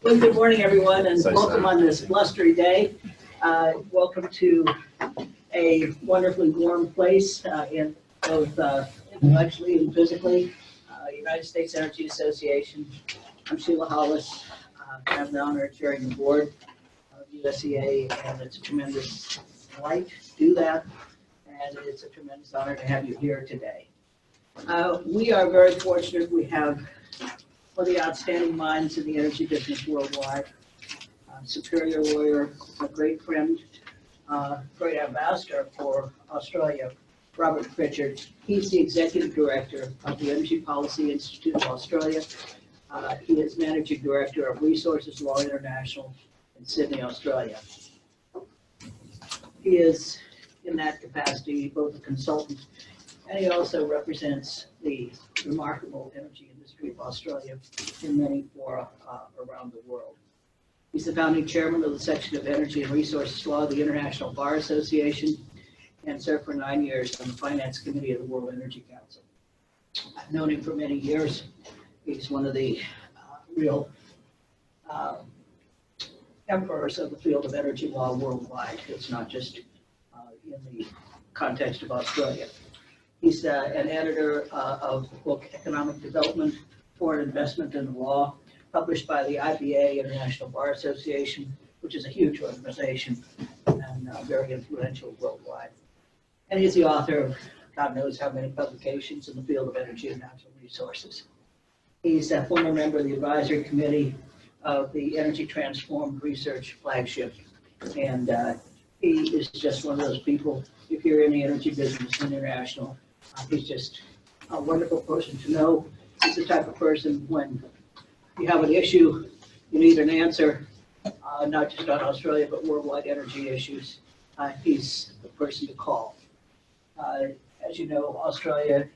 Well, good morning, everyone, and welcome on this blustery day. Welcome to a wonderfully warm place in both intellectually and physically. United States Energy Association. I'm Sheila Hollis. I have the honor of chairing the board of USEA, and it's a tremendous delight to do that, and it's a tremendous honor to have you here today. We are very fortunate. We have one of the outstanding minds in the energy business worldwide, superior lawyer, a great friend, great ambassador for Australia, Robert Pritchard. He's the executive director of the Energy Policy Institute of Australia. He is managing director of Resources Law International in Sydney, Australia. He is, in that capacity, both a consultant and he also represents the remarkable energy industry of Australia in many fora around the world. He's the founding chairman of the section of Energy and Resources Law of the International Bar Association and served for 9 years on the Finance Committee of the World Energy Council. I've known him for many years. He's one of the real emperors of the field of energy law worldwide. It's not just in the context of Australia. He's an editor of the book Economic Development, Foreign Investment in the Law, published by the IBA, International Bar Association, which is a huge organization and very influential worldwide. And he's the author of God knows how many publications in the field of energy and natural resources. He's a former member of the advisory committee of the Energy Transformed Research Flagship. And he is just one of those people, if you're in the energy business international, he's just a wonderful person to know. He's the type of person when you have an issue, you need an answer, not just on Australia, but worldwide energy issues. He's the person to call. As you know, Australia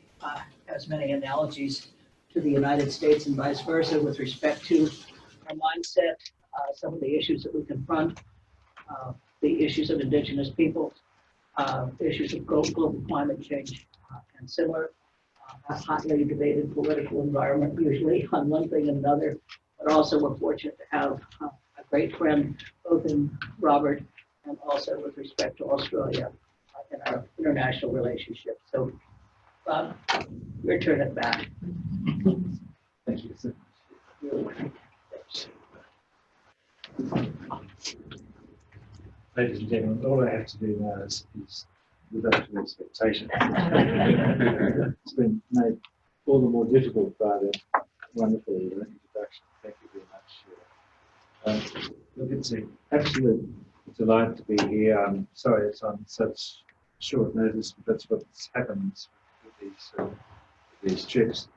has many analogies to the United States and vice versa with respect to our mindset, some of the issues that we confront, the issues of indigenous people, issues of global climate change, and similar, a hotly debated political environment usually on one thing and another, but also we're fortunate to have a great friend both in Robert and also with respect to Australia in our international relationship. So, Bob, your turn at bat. Thank you. Ladies and gentlemen, all I have to do now is live up to expectation. It's been made all the more difficult by the wonderful introduction. Thank you very much. Look, it's an absolute delight to be here. I'm sorry it's on such short notice, but that's what happens with these trips.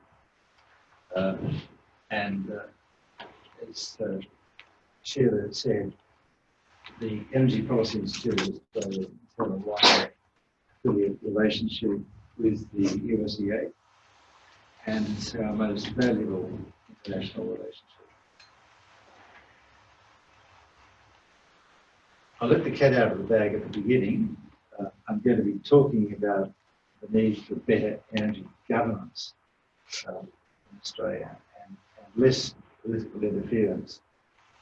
As Sheila said, the Energy Policy Institute of Australia has a wide affiliate relationship with the USEA, and it's our most valuable international relationship. I'll let the cat out of the bag at the beginning. I'm going to be talking about the need for better energy governance in Australia and less political interference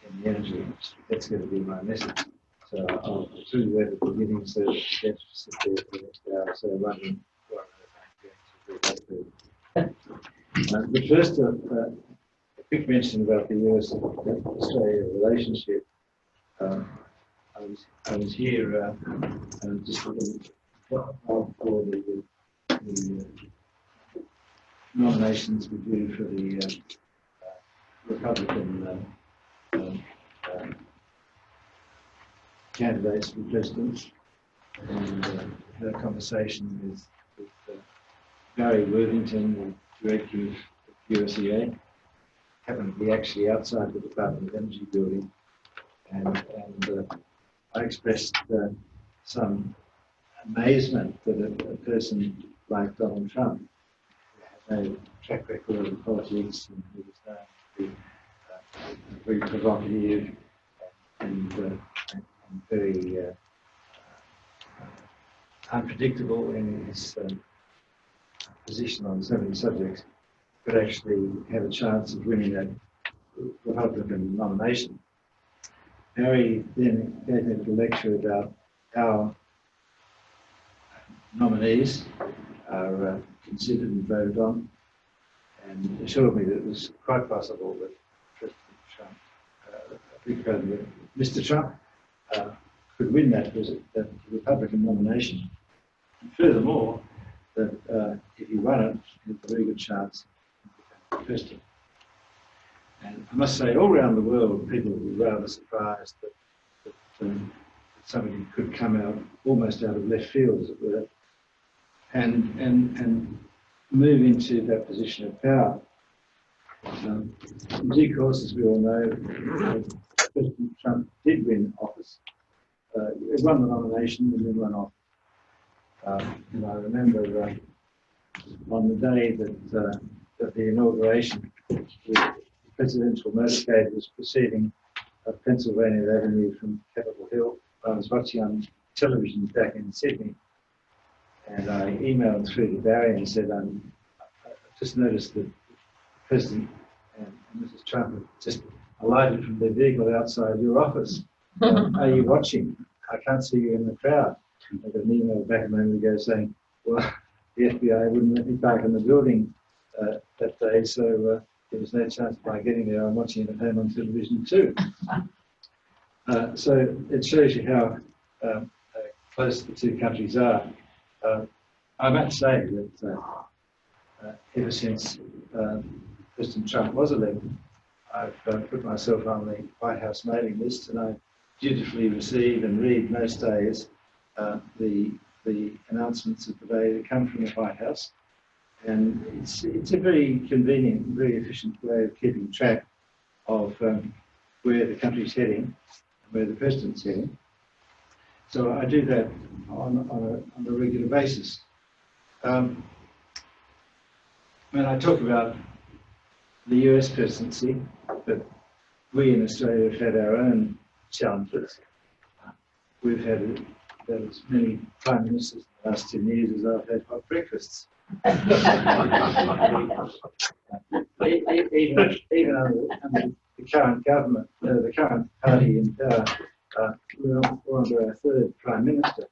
in the energy industry. That's going to be my message. So I'll do that at the beginning so that you don't sit there for the next hour or so wondering what I'm going to do. But first, a quick mention about the US-Australia relationship. I was here just a little while for the nominations we do for the Republican candidates for president, and had a conversation with Barry Worthington, the director of USEA. Happened to be actually outside the Department of Energy building, and I expressed some amazement that a person like Donald Trump, who had no track record in politics and who was known to be very provocative and very unpredictable in his position on so many subjects, could actually have a chance of winning that Republican nomination, Barry then gave me a little lecture about how nominees are considered and voted on, and assured me that it was quite possible that President Trump, Mr. Trump, could win that Republican nomination. And furthermore, that if he won it, he had a very good chance of becoming president. And I must say, all around the world, people were rather surprised that somebody could come out almost out of left field, as it were, and move into that position of power. In due course, as we all know, President Trump did win office. He won the nomination and then won off. And I remember on the day that of the inauguration, the presidential motorcade was proceeding up Pennsylvania Avenue from Capitol Hill. I was watching on television back in Sydney, and I emailed through to Barry and said, I just noticed that the President and Mrs. Trump have just alighted from their vehicle outside your office. Are you watching? I can't see you in the crowd. I got an email back a moment ago saying, well, the FBI wouldn't let me back in the building that day, so there was no chance of my getting there. I'm watching it at home on television too. So it shows you how close the two countries are. I must say that ever since President Trump was elected, I've put myself on the White House mailing list, and I dutifully receive and read most days the announcements of the day that come from the White House. And it's a very convenient, very efficient way of keeping track of where the country's heading and where the president's heading. So I do that on a regular basis. When I talk about the US presidency, but we in Australia have had our own challenges. We've had as many prime ministers in the last 10 years as I've had hot breakfasts. Even under the current government, the current party in power, we're under our third prime minister.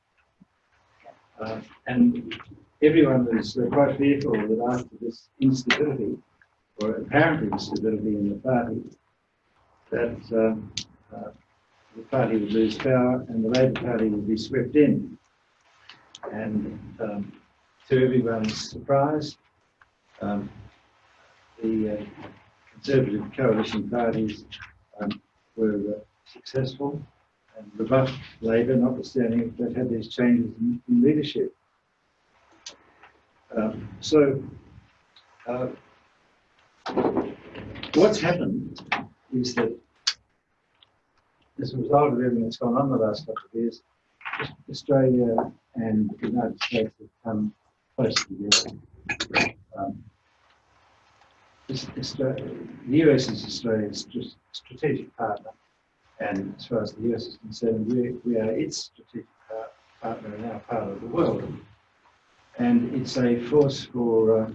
And everyone was quite fearful that after this instability, or apparent instability in the party, that the party would lose power and the Labor Party would be swept in. And to everyone's surprise, the Conservative coalition parties were successful and rebuffed Labor, notwithstanding that had these changes in leadership. What's happened is that as a result of everything that's gone on the last couple of years, Australia and the United States have come closer together. The US is Australia's strategic partner, and as far as the US is concerned, we are its strategic partner in our part of the world. And it's a force for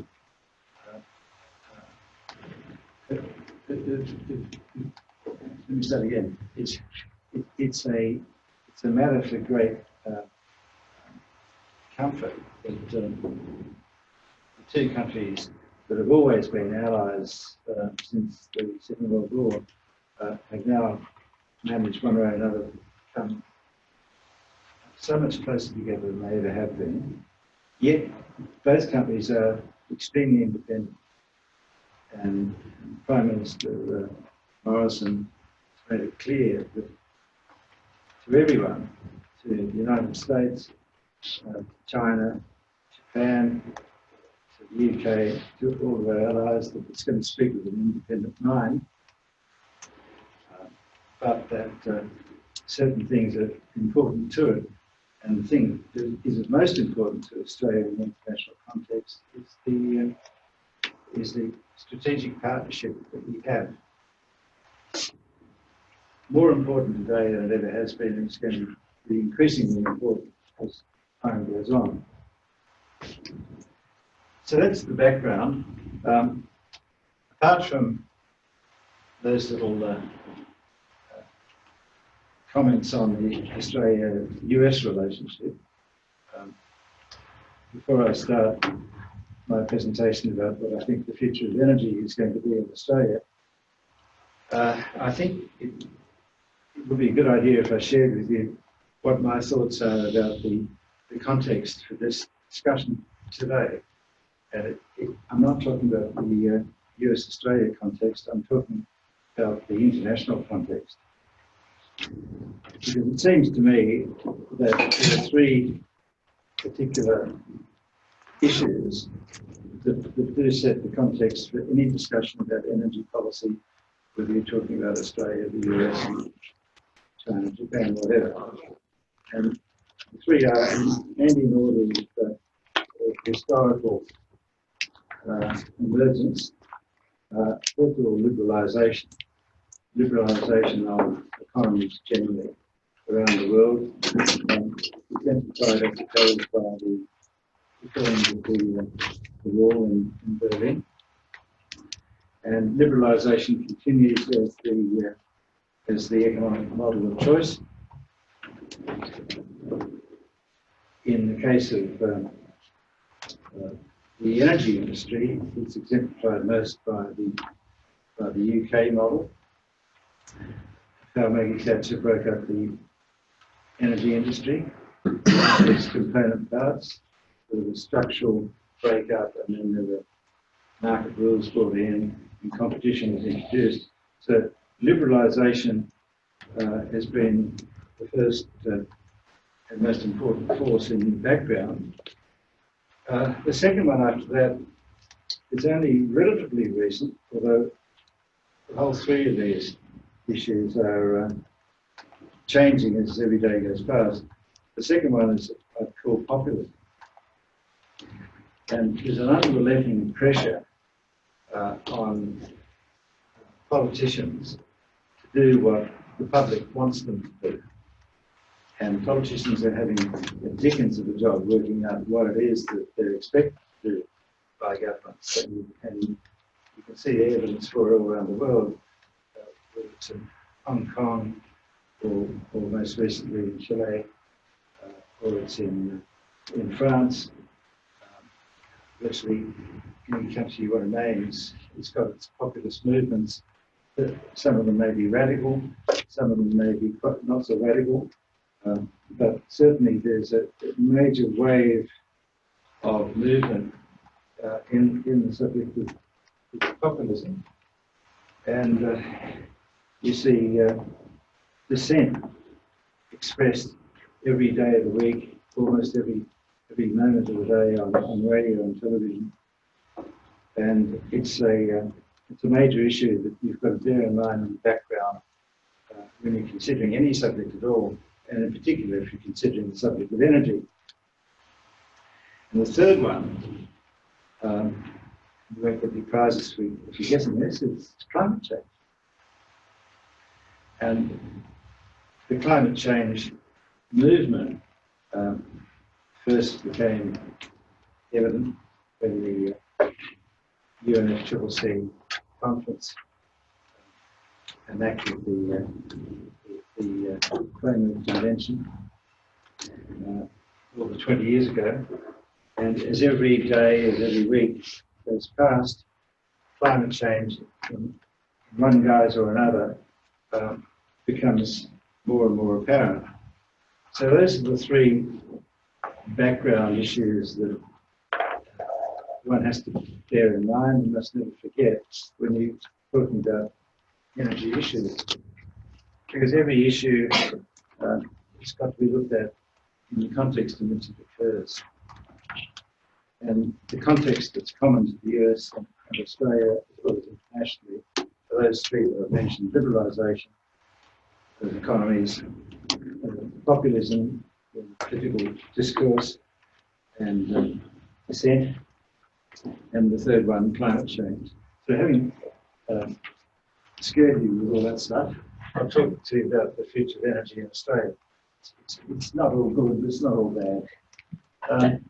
let me start again. It's a matter for great comfort that the two countries that have always been allies since the Second World War have now managed one way or another to come so much closer together than they ever have been. Yet both countries are extremely independent, and Prime Minister Morrison has made it clear that to everyone, to the United States, China, Japan, to the UK, to all of our allies, that it's going to speak with an independent mind, but that certain things are important to it. And the thing that is most important to Australia in the international context is the strategic partnership that we have. More important today than it ever has been, and it's going to be increasingly important as time goes on. So that's the background. Apart from those little comments on the Australia-US relationship. Before I start my presentation about what I think the future of energy is going to be in Australia, I think it would be a good idea if I shared with you what my thoughts are about the context for this discussion today. And I'm not talking about the US-Australia context, I'm talking about the international context. Because it seems to me that there are three particular issues that do set the context for any discussion about energy policy, whether you're talking about Australia, the US, China, Japan, whatever. And the three are, and in order of historical emergence, first of all, liberalisation of economies generally around the world, exemplified, I suppose, by the filling of the wall in Berlin. And liberalisation continues as the economic model of choice. In the case of the energy industry, it's exemplified most by the UK model. How Maggie Thatcher broke up the energy industry, its component parts. There was a structural breakup, and then there were market rules brought in, and competition was introduced. So liberalisation has been the first and most important force in the background. The second one after that is only relatively recent, although the whole three of these issues are changing as every day goes past. The second one is I'd call populism. And there's an unrelenting pressure on politicians to do what the public wants them to do. And politicians are having a dickens of a job working out what it is that they're expected to do by governments. And you can see evidence for it all around the world, whether it's in Hong Kong or most recently in Chile, or it's in France. Virtually any country you want to name, it's got its populist movements. Some of them may be radical, some of them may be not so radical, but certainly there's a major wave of movement in the subject of populism. And you see dissent expressed every day of the week, almost every moment of the day on radio and television. And it's a major issue that you've got to bear in mind in the background when you're considering any subject at all, and in particular if you're considering the subject of energy. And the third one, you won't get any prizes for guessing this, is climate change. And the climate change movement first became evident when the UNFCCC conference enacted the Framework Convention over 20 years ago. And as every day, as every week goes past, climate change in one guise or another becomes more and more apparent. So those are the three background issues that one has to bear in mind and must never forget when you're talking about energy issues. Because every issue has got to be looked at in the context in which it occurs. And the context that's common to the US and Australia, as well as internationally, for those three that I've mentioned: liberalisation of economies, populism, political discourse, and dissent, and the third one, climate change. So having scared you with all that stuff, I'll talk to you about the future of energy in Australia. It's not all good, it's not all bad.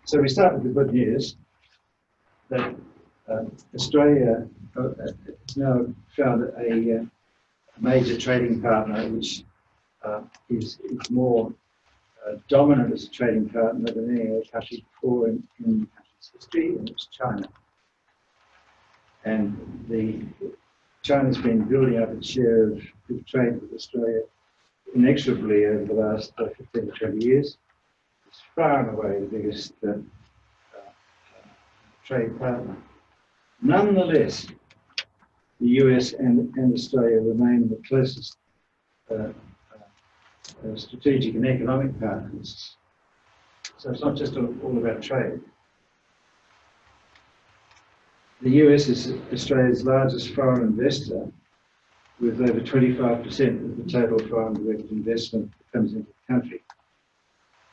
So we start with the good news that Australia is now found a major trading partner which is more dominant as a trading partner than any other country before in the country's history, and it's China. And China's been building up its share of trade with Australia inexorably over the last 15 to 20 years. It's far and away the biggest trade partner. Nonetheless, the US and Australia remain the closest strategic and economic partners. So it's not just all about trade. The US is Australia's largest foreign investor, with over 25% of the total foreign direct investment that comes into the country.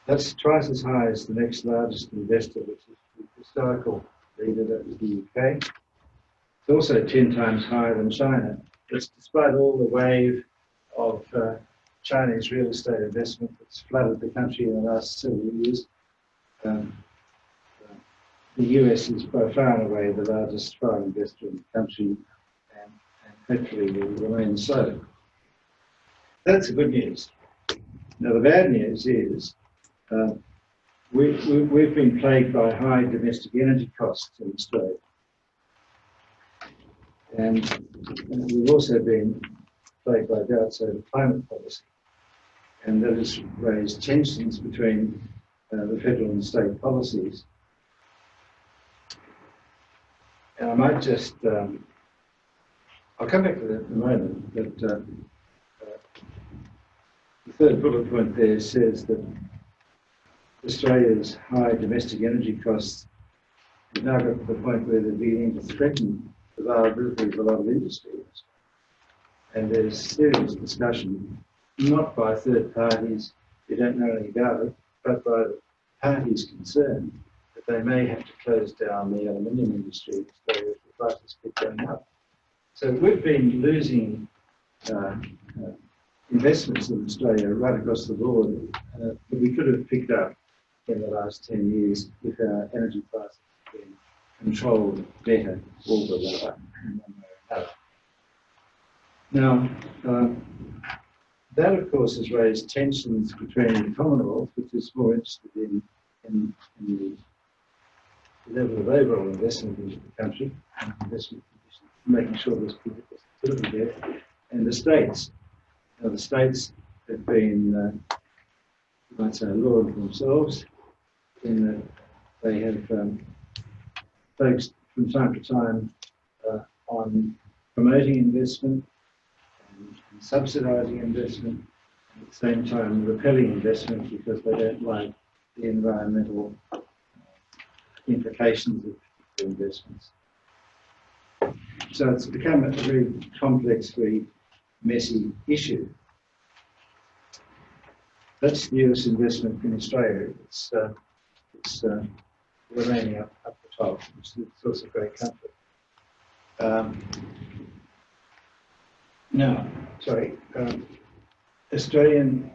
That's twice as high as the next largest investor, which is the historical leader, that was the UK. It's also 10 times higher than China. That's despite all the wave of Chinese real estate investment that's flooded the country in the last several years. The US is by far and away the largest foreign investor in the country, and hopefully will remain so. That's the good news. Now the bad news is we've been plagued by high domestic energy costs in Australia. And we've also been plagued by doubts over climate policy. And that has raised tensions between the federal and state policies. And I might just, I'll come back to that in a moment, but the third bullet point there says that Australia's high domestic energy costs have now got to the point where they're beginning to threaten the viability of a lot of industries. And there's serious discussion, not by third parties who don't know anything about it, but by the parties concerned, that they may have to close down the aluminium industry in Australia if the prices keep going up. So we've been losing investments in Australia right across the board that we could have picked up in the last 10 years if our energy prices had been controlled better, all the lower in one way or another. Now, that of course has raised tensions between the Commonwealth, which is more interested in the level of overall investment into the country, and investment conditions, making sure there's political stability there, and the states. Now the states have been, you might say, law for themselves, in that they have focused from time to time on promoting investment and subsidising investment, and at the same time repelling investment because they don't like the environmental implications of particular investments. So it's become a very complex, very messy issue. That's the US investment in Australia. It's remaining up the top, which is a source of great comfort. Australian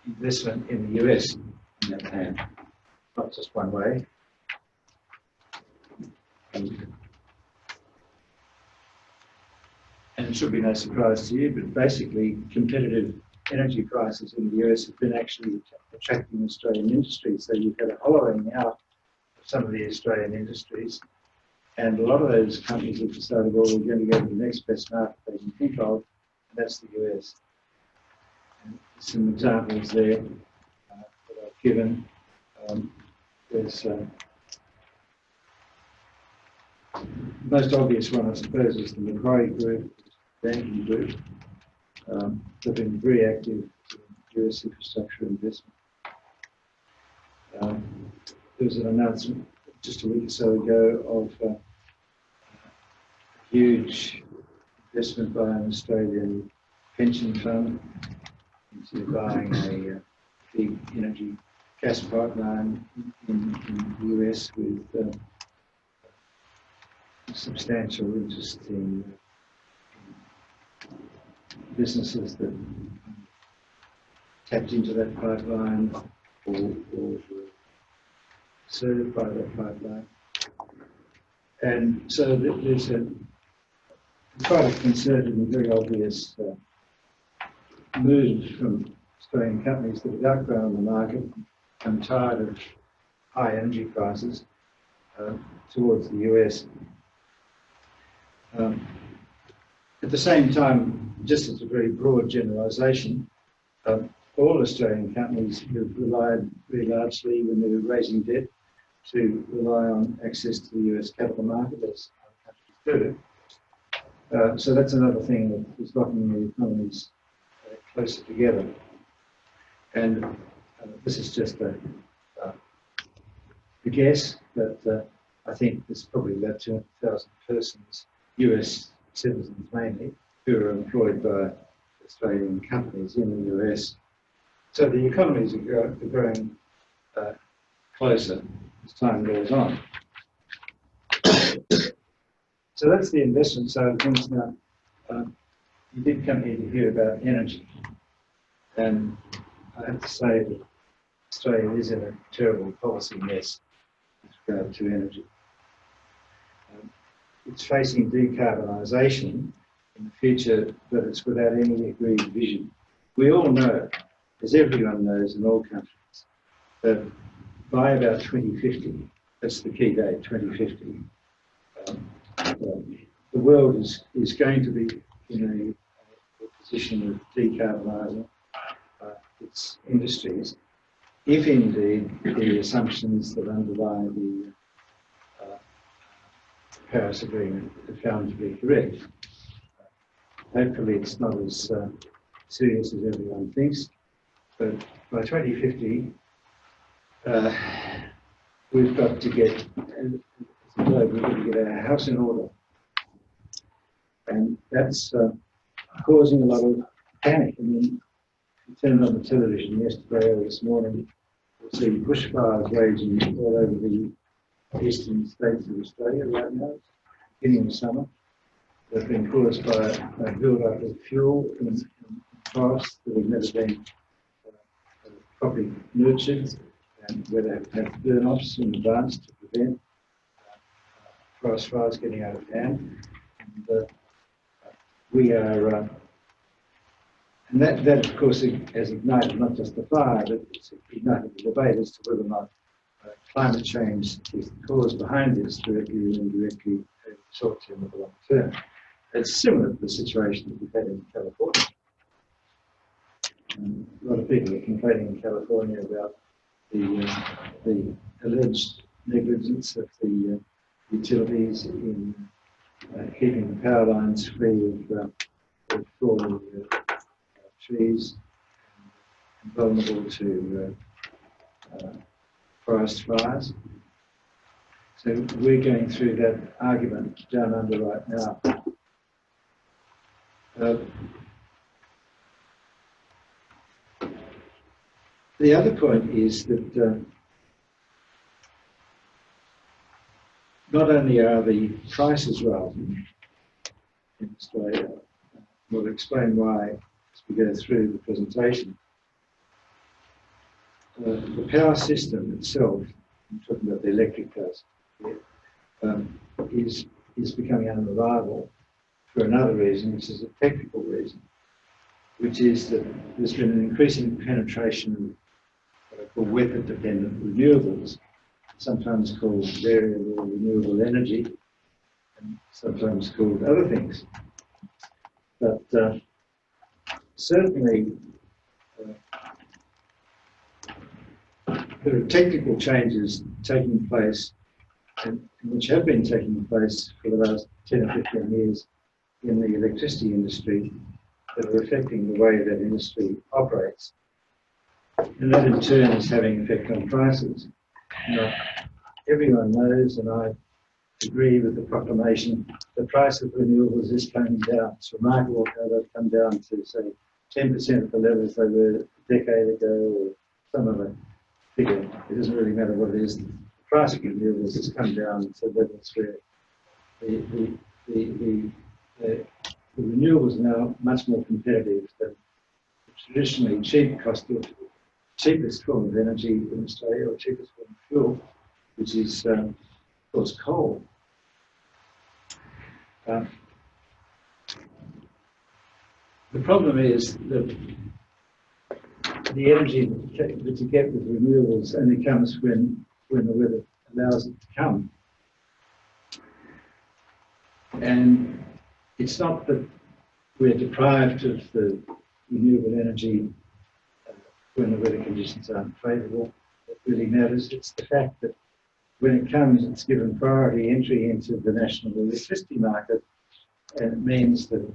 investment in the US, on the other hand, not just one way. And it should be no surprise to you, but basically competitive energy prices in the US have been actually attracting Australian industries. So you've got a hollowing out of some of the Australian industries, and a lot of those companies have decided, well, we're going to go to the next best market they can think of, and that's the US. And some examples there that I've given. There's most obvious one, I suppose, is the Macquarie Group, the banking group. They've been very active in US infrastructure investment. There was an announcement just a week or so ago of a huge investment by an Australian pension fund into buying a big energy gas pipeline in the US with substantial interest in businesses that tapped into that pipeline or were served by that pipeline. And so there's quite a concerted and very obvious move from Australian companies that have outgrown the market and tired of high energy prices towards the US. At the same time, just as a very broad generalisation, all Australian companies have relied very largely, when they were raising debt, to rely on access to the US capital market, as other countries do. So that's another thing that is locking the economies closer together. And this is just a guess, but I think there's probably about 200,000 persons, US citizens mainly, who are employed by Australian companies in the US. So the economies are growing closer as time goes on. So that's the investment side of things. Now, you did come here to hear about energy. And I have to say that Australia is in a terrible policy mess with regard to energy. It's facing decarbonisation in the future, but it's without any agreed vision. We all know, as everyone knows in all countries, that by about 2050, that's the key date, 2050, the world is going to be in a position of decarbonising its industries, if indeed the assumptions that underlie the Paris Agreement are found to be correct. Hopefully it's not as serious as everyone thinks, but by 2050 we've got to get, we've got to get our house in order. And that's causing a lot of panic. I mean, you turned on the television yesterday or this morning, you'll see bushfires raging all over the eastern states of Australia right now, beginning of summer. They've been caused by a build-up of fuel in forests that have never been properly nurtured, and where they have had burn-offs in advance to prevent forest fires getting out of hand. And we are, and that of course has ignited not just the fire, but it's ignited the debate as to whether or not climate change is the cause behind this, directly or indirectly, short term or long term. It's similar to the situation that we've had in California. A lot of people are complaining in California about the alleged negligence of the utilities in keeping the power lines free of falling trees and vulnerable to forest fires. So we're going through that argument down under right now. The other point is that not only are the prices rising in Australia, we'll explain why as we go through the presentation. The power system itself, I'm talking about the electric power system here, is becoming unreliable for another reason, which is a technical reason, which is that there's been an increasing penetration of what I call weather-dependent renewables, sometimes called variable renewable energy, and sometimes called other things. But certainly there are technical changes taking place, and which have been taking place for the last 10 or 15 years in the electricity industry, that are affecting the way that industry operates. And that in turn is having effect on prices. Now, everyone knows, and I agree with the proclamation, the price of renewables is coming down. It's remarkable how they've come down to, say, 10% of the levels they were a decade ago, or some other figure. It doesn't really matter what it is. The price of renewables has come down to levels where the renewables are now much more competitive than the traditionally cheapest form of energy in Australia, or cheapest form of fuel, which is, of course, coal. The problem is that the energy that you get with renewables only comes when the weather allows it to come. And it's not that we're deprived of the renewable energy when the weather conditions aren't favourable. That really matters. It's the fact that when it comes, it's given priority entry into the national electricity market, and it means that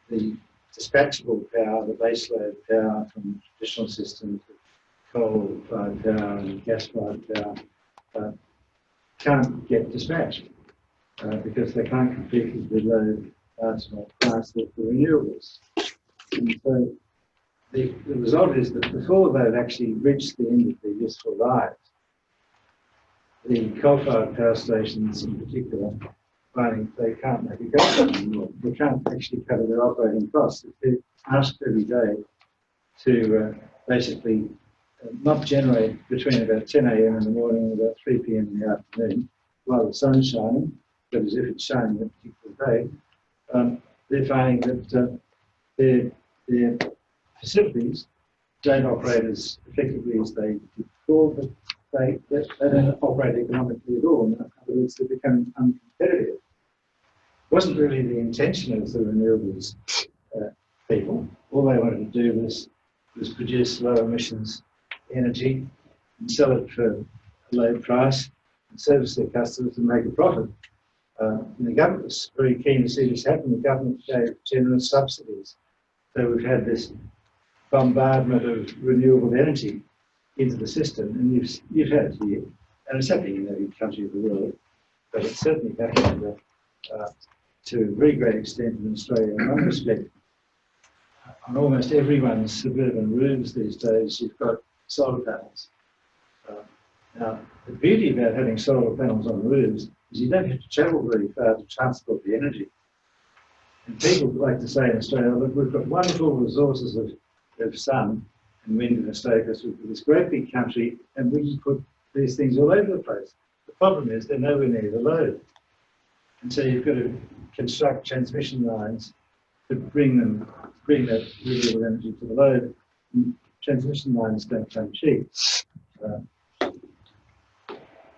the dispatchable power, the baseload power from traditional systems, coal-fired power and gas-fired power, can't get dispatched because they can't compete with the low marginal price of the renewables. And so the result is that before they've actually reached the end of their useful lives, the coal-fired power stations in particular, finding they can't make a go anymore. They can't actually cover their operating costs. They're asked every day to basically not generate between about 10 a.m. in the morning and about 3 p.m. in the afternoon while the sun's shining, but as if it's shining that particular day. They're finding that their facilities don't operate as effectively as they did before, but they don't operate economically at all. In other words, they're becoming uncompetitive. It wasn't really the intention of the renewables people. All they wanted to do was produce low emissions energy and sell it for a low price and service their customers and make a profit. And the government was very keen to see this happen. The government gave generous subsidies. So we've had this bombardment of renewable energy into the system, and you've had it here, and it's happening in every country of the world, but it's certainly happening to a very great extent in Australia. In one respect, on almost everyone's suburban roofs these days, you've got solar panels. Now, the beauty about having solar panels on roofs is you don't have to travel very far to transport the energy. And people like to say in Australia, look, we've got wonderful resources of sun and wind in Australia because we've got this great big country and we can put these things all over the place. The problem is they're nowhere near the load. And so you've got to construct transmission lines to bring that renewable energy to the load. And transmission lines don't come cheap.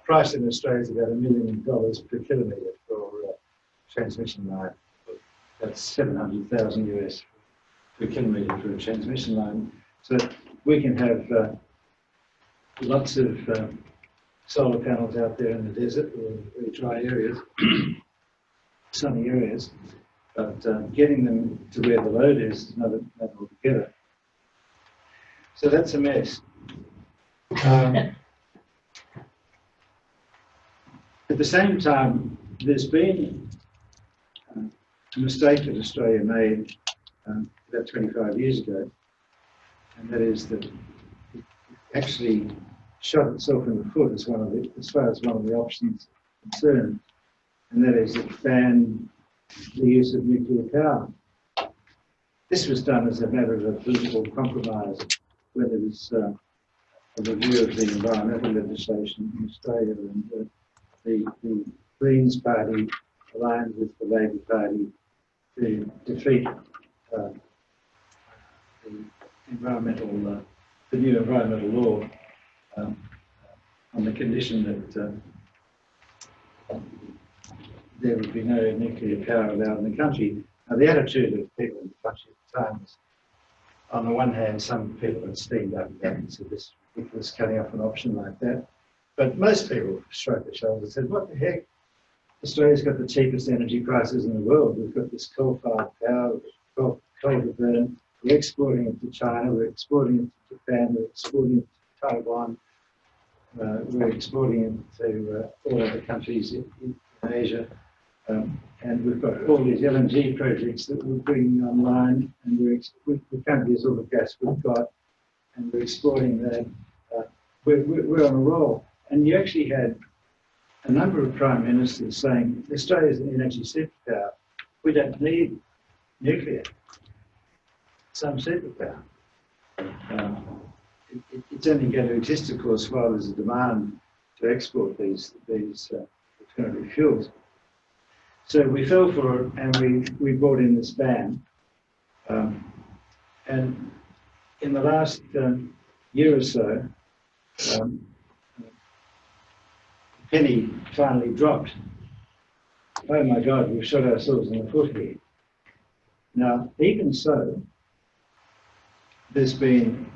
Price in Australia is about $1 million per kilometre for a transmission line. That's 700,000 US per kilometre for a transmission line. So we can have lots of solar panels out there in the desert or very dry areas, sunny areas, but getting them to where the load is another altogether. So that's a mess. At the same time, there's been a mistake that Australia made about 25 years ago, and that is that it actually shot itself in the foot as far as one of the options concerned, and that is it banned the use of nuclear power. This was done as a matter of a political compromise, where there was a review of the environmental legislation in Australia, and the Greens Party aligned with the Labor Party to defeat the new environmental law on the condition that there would be no nuclear power allowed in the country. Now, the attitude of people in the country at the time was, on the one hand, some people had steamed up and down and said this ridiculous cutting off an option like that. But most people shrugged their shoulders and said, what the heck? Australia's got the cheapest energy prices in the world. We've got this coal-fired power, coal to burn. We're exporting it to China, we're exporting it to Japan, we're exporting it to Taiwan, we're exporting it to all other countries in Asia. And we've got all these LNG projects that we're bringing online, and we can't use all the gas we've got, and we're exporting that. We're on a roll. And you actually had a number of prime ministers saying, Australia's an energy superpower. We don't need nuclear. Some superpower. It's only going to exist, of course, while there's a demand to export these alternative fuels. So we fell for it, and we brought in this ban. And in the last year or so, the penny finally dropped. Oh my God, we've shot ourselves in the foot here. Now, even so, there's been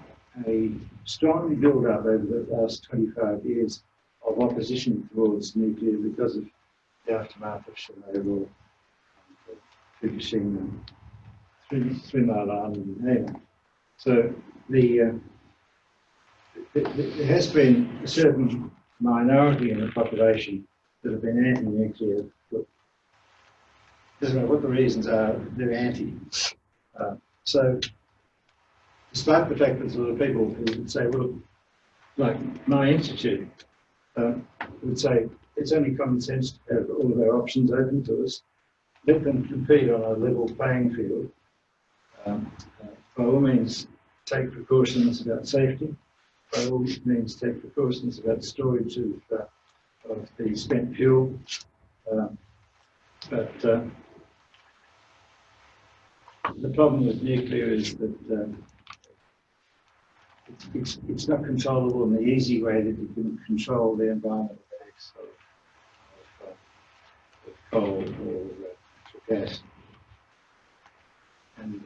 a strong build-up over the last 25 years of opposition towards nuclear because of the aftermath of Chernobyl, Fukushima, 3 Mile Island, and Haven. So there has been a certain minority in the population that have been anti-nuclear. Doesn't matter what the reasons are, they're anti. So, despite the fact that there's a lot of people who would say, well, like my institute would say, it's only common sense to have all of our options open to us. Let them compete on a level playing field. By all means, take precautions about safety. By all means, take precautions about storage of the spent fuel. But the problem with nuclear is that it's not controllable in the easy way that you can control the environmental effects of coal or natural gas. And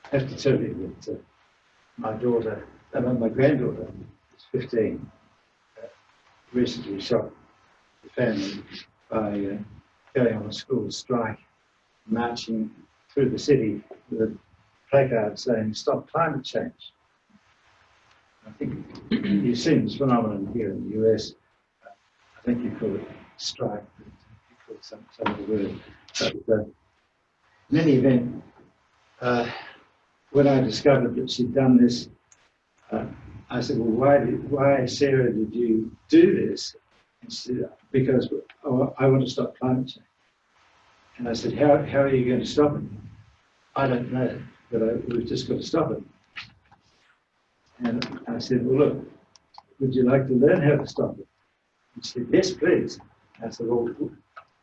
I have to tell you that my granddaughter, who's 15, recently shot the family by going on a school strike, marching through the city with a placard saying, "Stop climate change." I think you've seen this phenomenon here in the US. I think you call it strike, but you call it some other word. But in any event, when I discovered that she'd done this, I said, well, why, Sarah, did you do this? And she said, because I want to stop climate change. And I said, how are you going to stop it? I don't know, but we've just got to stop it. And I said, well, look, would you like to learn how to stop it? And she said, yes, please. And I said, well,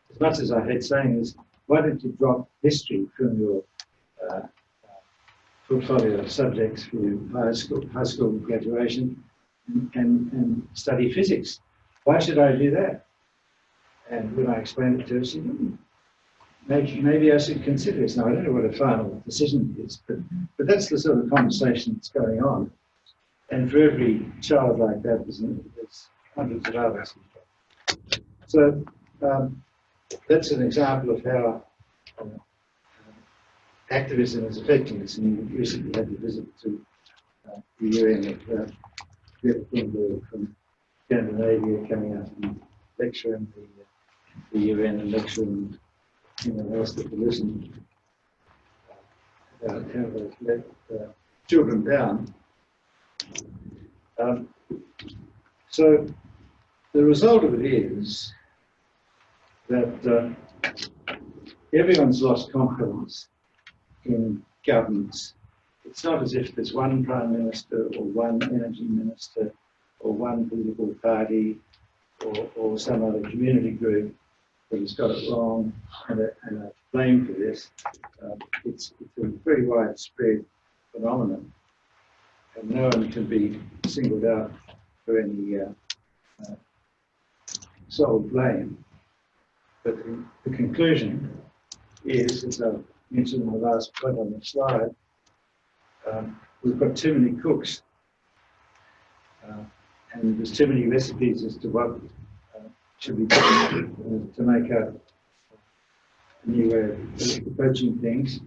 as much as I hate saying this, why don't you drop history from your portfolio of subjects for your high school graduation and study physics? Why should I do that? And when I explained it to her, she said, maybe I should consider this. Now, I don't know what a final decision is, but that's the sort of conversation that's going on. And for every child like that, there's hundreds of others. So that's an example of how activism is affecting us. And we recently had a visit to the UN of Greta Thunberg from Scandinavia coming out and lecturing the UN and lecturing anyone else that will listen about how they've let children down. So the result of it is that everyone's lost confidence in governments. It's not as if there's one prime minister or one energy minister or one political party or some other community group that has got it wrong and a blame for this. It's a very widespread phenomenon, and no one can be singled out for any sole blame. But the conclusion is, as I mentioned in the last point on the slide, we've got too many cooks, and there's too many recipes as to what should be done to make a new way of approaching things.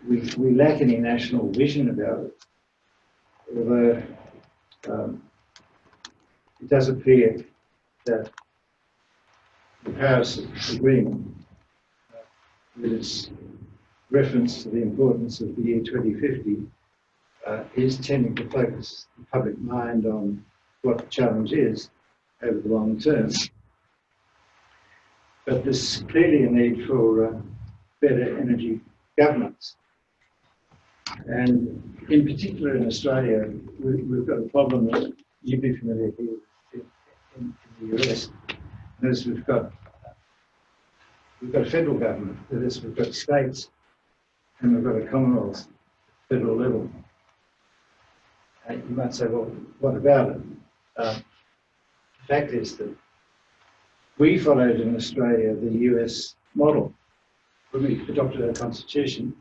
We lack any national vision about it, although it does appear that the Paris Agreement, with its reference to the importance of the year 2050, is tending to focus the public mind on what the challenge is over the long term. But there's clearly a need for better energy governance. And in particular in Australia, we've got a problem that you'd be familiar with in the US. As we've got a federal government, that is, we've got states and we've got a Commonwealth federal level. You might say, well, what about it? The fact is that we followed in Australia the US model. When we adopted our constitution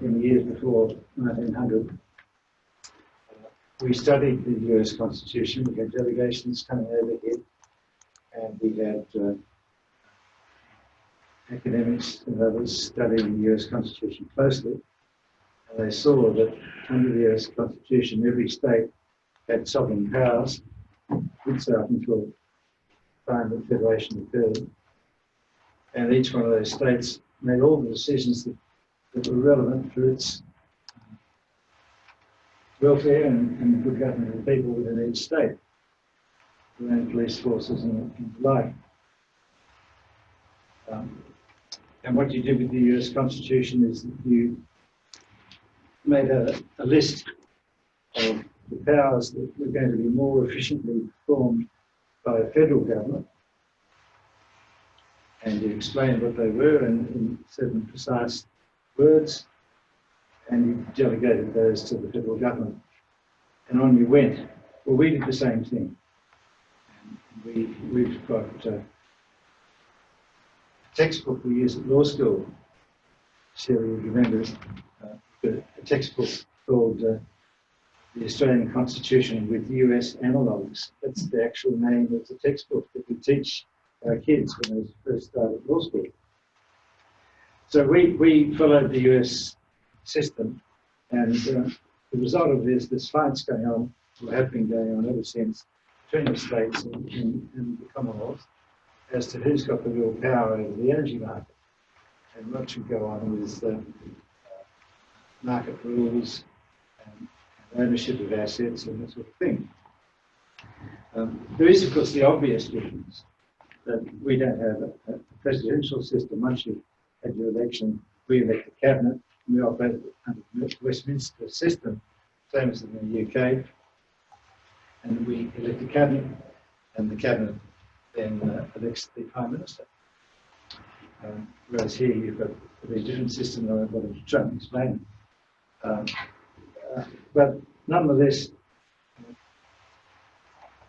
in the years before 1900, we studied the US constitution. We had delegations coming over here, and we had academics and others studying the US constitution closely. And they saw that under the US constitution, every state had sovereign powers, did so up until the time that federation occurred. And each one of those states made all the decisions that were relevant for its welfare and good government of the people within each state, their own police forces and the like. And what you did with the US Constitution is that you made a list of the powers that were going to be more efficiently performed by a federal government, and you explained what they were in certain precise words, and you delegated those to the federal government. And on you went. Well, we did the same thing. We've got a textbook we use at law school. Sarah, you remember a textbook called The Australian Constitution with US Analogues. That's the actual name of the textbook that we teach our kids when they first start at law school. So we followed the US system, and the result of this fights going on, or have been going on ever since, between the states and the Commonwealth, as to who's got the real power over the energy market, and what should go on with market rules and ownership of assets and that sort of thing. There is, of course, the obvious difference that we don't have a presidential system. Once you've had your election, we elect a cabinet, and we operate under the Westminster system, same as in the UK. And we elect a cabinet, and the cabinet then elects the Prime Minister. Whereas here you've got a very different system, and I've got to try and explain it. But nonetheless,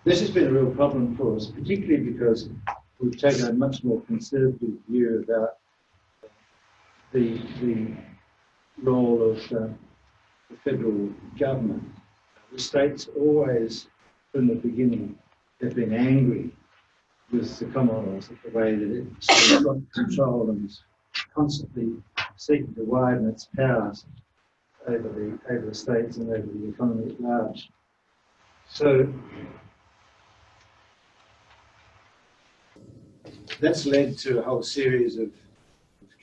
this has been a real problem for us, particularly because we've taken a much more conservative view about the role of the federal government. The states always, from the beginning, have been angry with the Commonwealth at the way that it's got control and is constantly seeking to widen its powers over the states and over the economy at large. So that's led to a whole series of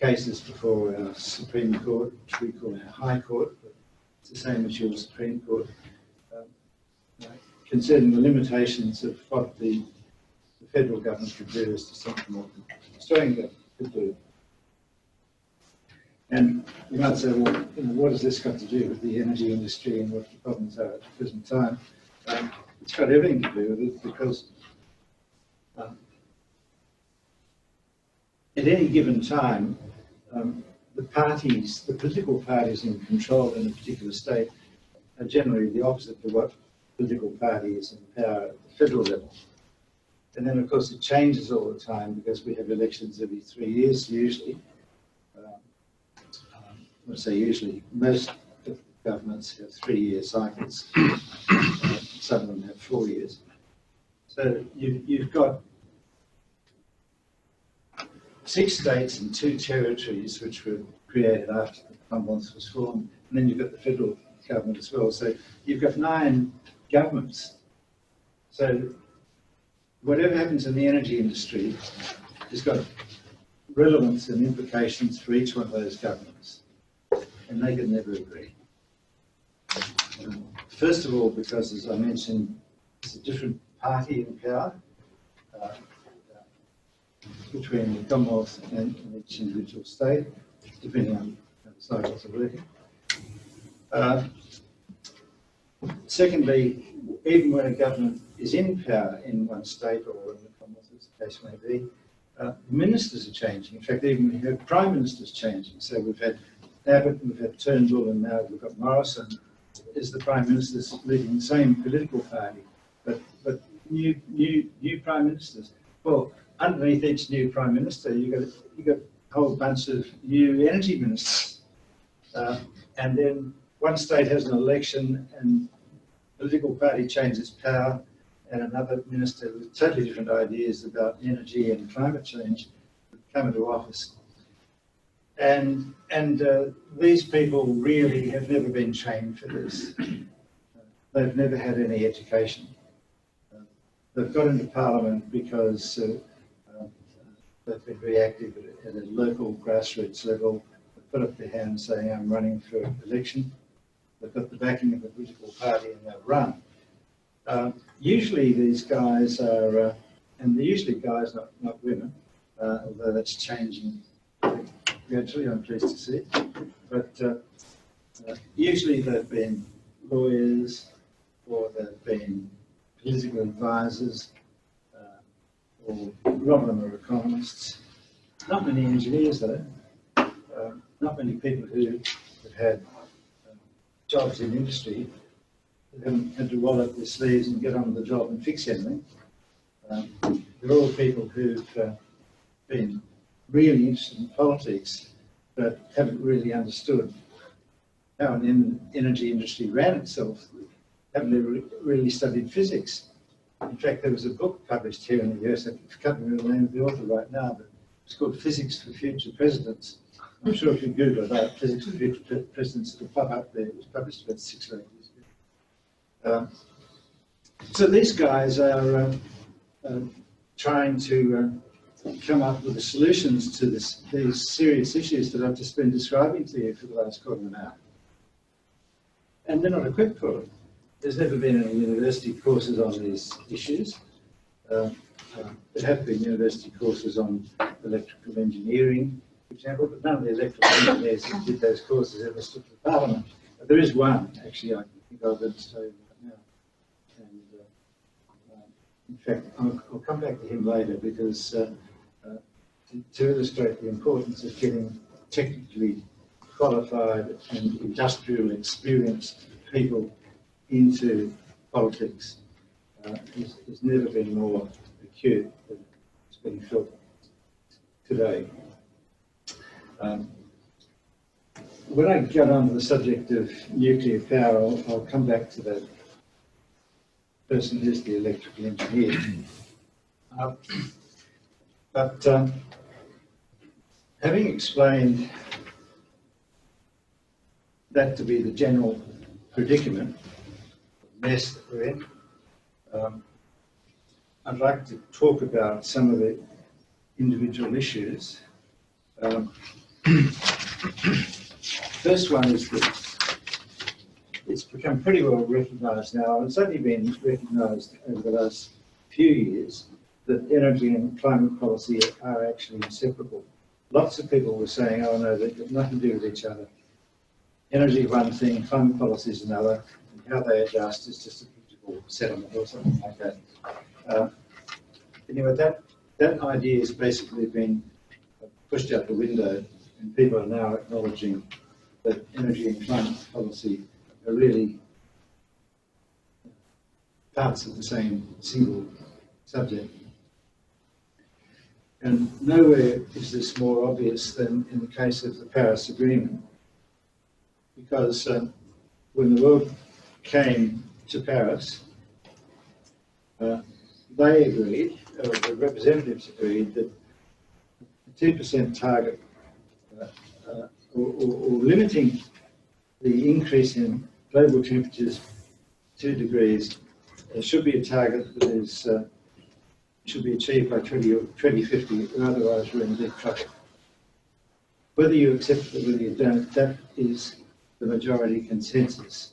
cases before our Supreme Court, which we call our High Court, but it's the same as your Supreme Court, concerning the limitations of what the federal government could do as distinct from what the Australian government could do. And you might say, well, what has this got to do with the energy industry and what the problems are at the present time? It's got everything to do with it, because at any given time, the political parties in control in a particular state are generally the opposite to what political party is in power at the federal level. And then, of course, it changes all the time, because we have elections every 3 years, usually. I would say usually, most governments have 3-year cycles. Some of them have 4 years. So you've got 6 states and 2 territories which were created after the Commonwealth was formed, and then you've got the federal government as well. So you've got 9 governments. So whatever happens in the energy industry has got relevance and implications for each one of those governments, and they can never agree. First of all, because, as I mentioned, it's a different party in power between the Commonwealth and each individual state, depending on how the cycles are working. Secondly, even when a government is in power in one state or in the Commonwealth, as the case may be, ministers are changing. In fact, even we have prime ministers changing. So we've had Abbott, we've had Turnbull, and now we've got Morrison is the Prime Minister's leading the same political party, but new Prime Ministers. Well, underneath each new Prime Minister, you got a whole bunch of new energy ministers, and then one state has an election and the political party changes power, and another minister with totally different ideas about energy and climate change come into office. And these people really have never been trained for this. They've never had any education. They've got into Parliament because they've been very active at a local grassroots level. They've put up their hand saying, I'm running for election. They've got the backing of the political party and they've run. Usually these guys are, and they're usually guys, not women, although that's changing gradually, I'm pleased to see. But usually they've been lawyers, or they've been political advisors, or a lot of them are economists. Not many engineers though, not many people who have had jobs in industry who haven't had to roll up their sleeves and get on with the job and fix anything. They're all people who've been really interested in politics, but haven't really understood how an energy industry ran itself, haven't really studied physics. In fact, there was a book published here in the US, I can't remember the name of the author right now, but it's called Physics for Future Presidents. I'm sure if you Google that, Physics for Future Presidents, it'll pop up there. It was published about 6 or 8 years ago. So these guys are trying to come up with the solutions to these serious issues that I've just been describing to you for the last quarter of an hour. And they're not equipped for it. There's never been any university courses on these issues. There have been university courses on electrical engineering, for example, but none of the electrical engineers who did those courses ever stood for Parliament. There is one, actually, I think I'll demonstrate right now. And in fact, I'll come back to him later because to illustrate the importance of getting technically qualified and industrial experienced people into politics has never been more acute than it's been felt today. When I get on to the subject of nuclear power, I'll come back to that person who's the electrical engineer. But having explained that to be the general predicament, mess that we're in, I'd like to talk about some of the individual issues. First one is that it's become pretty well recognised now, and it's only been recognised over the last few years, that energy and climate policy are actually inseparable. Lots of people were saying, oh no, they've got nothing to do with each other. Energy is one thing, climate policy is another, and how they adjust is just a political settlement or something like that. Anyway, that idea has basically been pushed out the window, and people are now acknowledging that energy and climate policy are really parts of the same single subject. And nowhere is this more obvious than in the case of the Paris Agreement, because when the world came to Paris, they agreed, or the representatives agreed, that the 2% target, or limiting the increase in global temperatures 2 degrees, should be a target that is should be achieved by 2050, or otherwise we're in deep trouble. Whether you accept it or whether you don't, that is the majority consensus.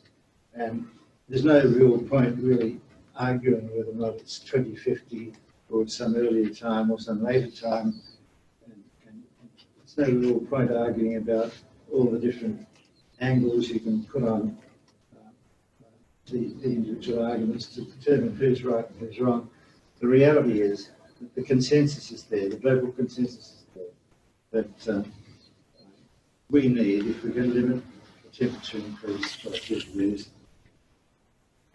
And there's no real point really arguing whether or not it's 2050 or it's some earlier time or some later time. And there's no real point arguing about all the different angles you can put on the individual arguments to determine who's right and who's wrong. The reality is that the consensus is there, the global consensus is there, that we need if we're going to limit the temperature increase by 2 degrees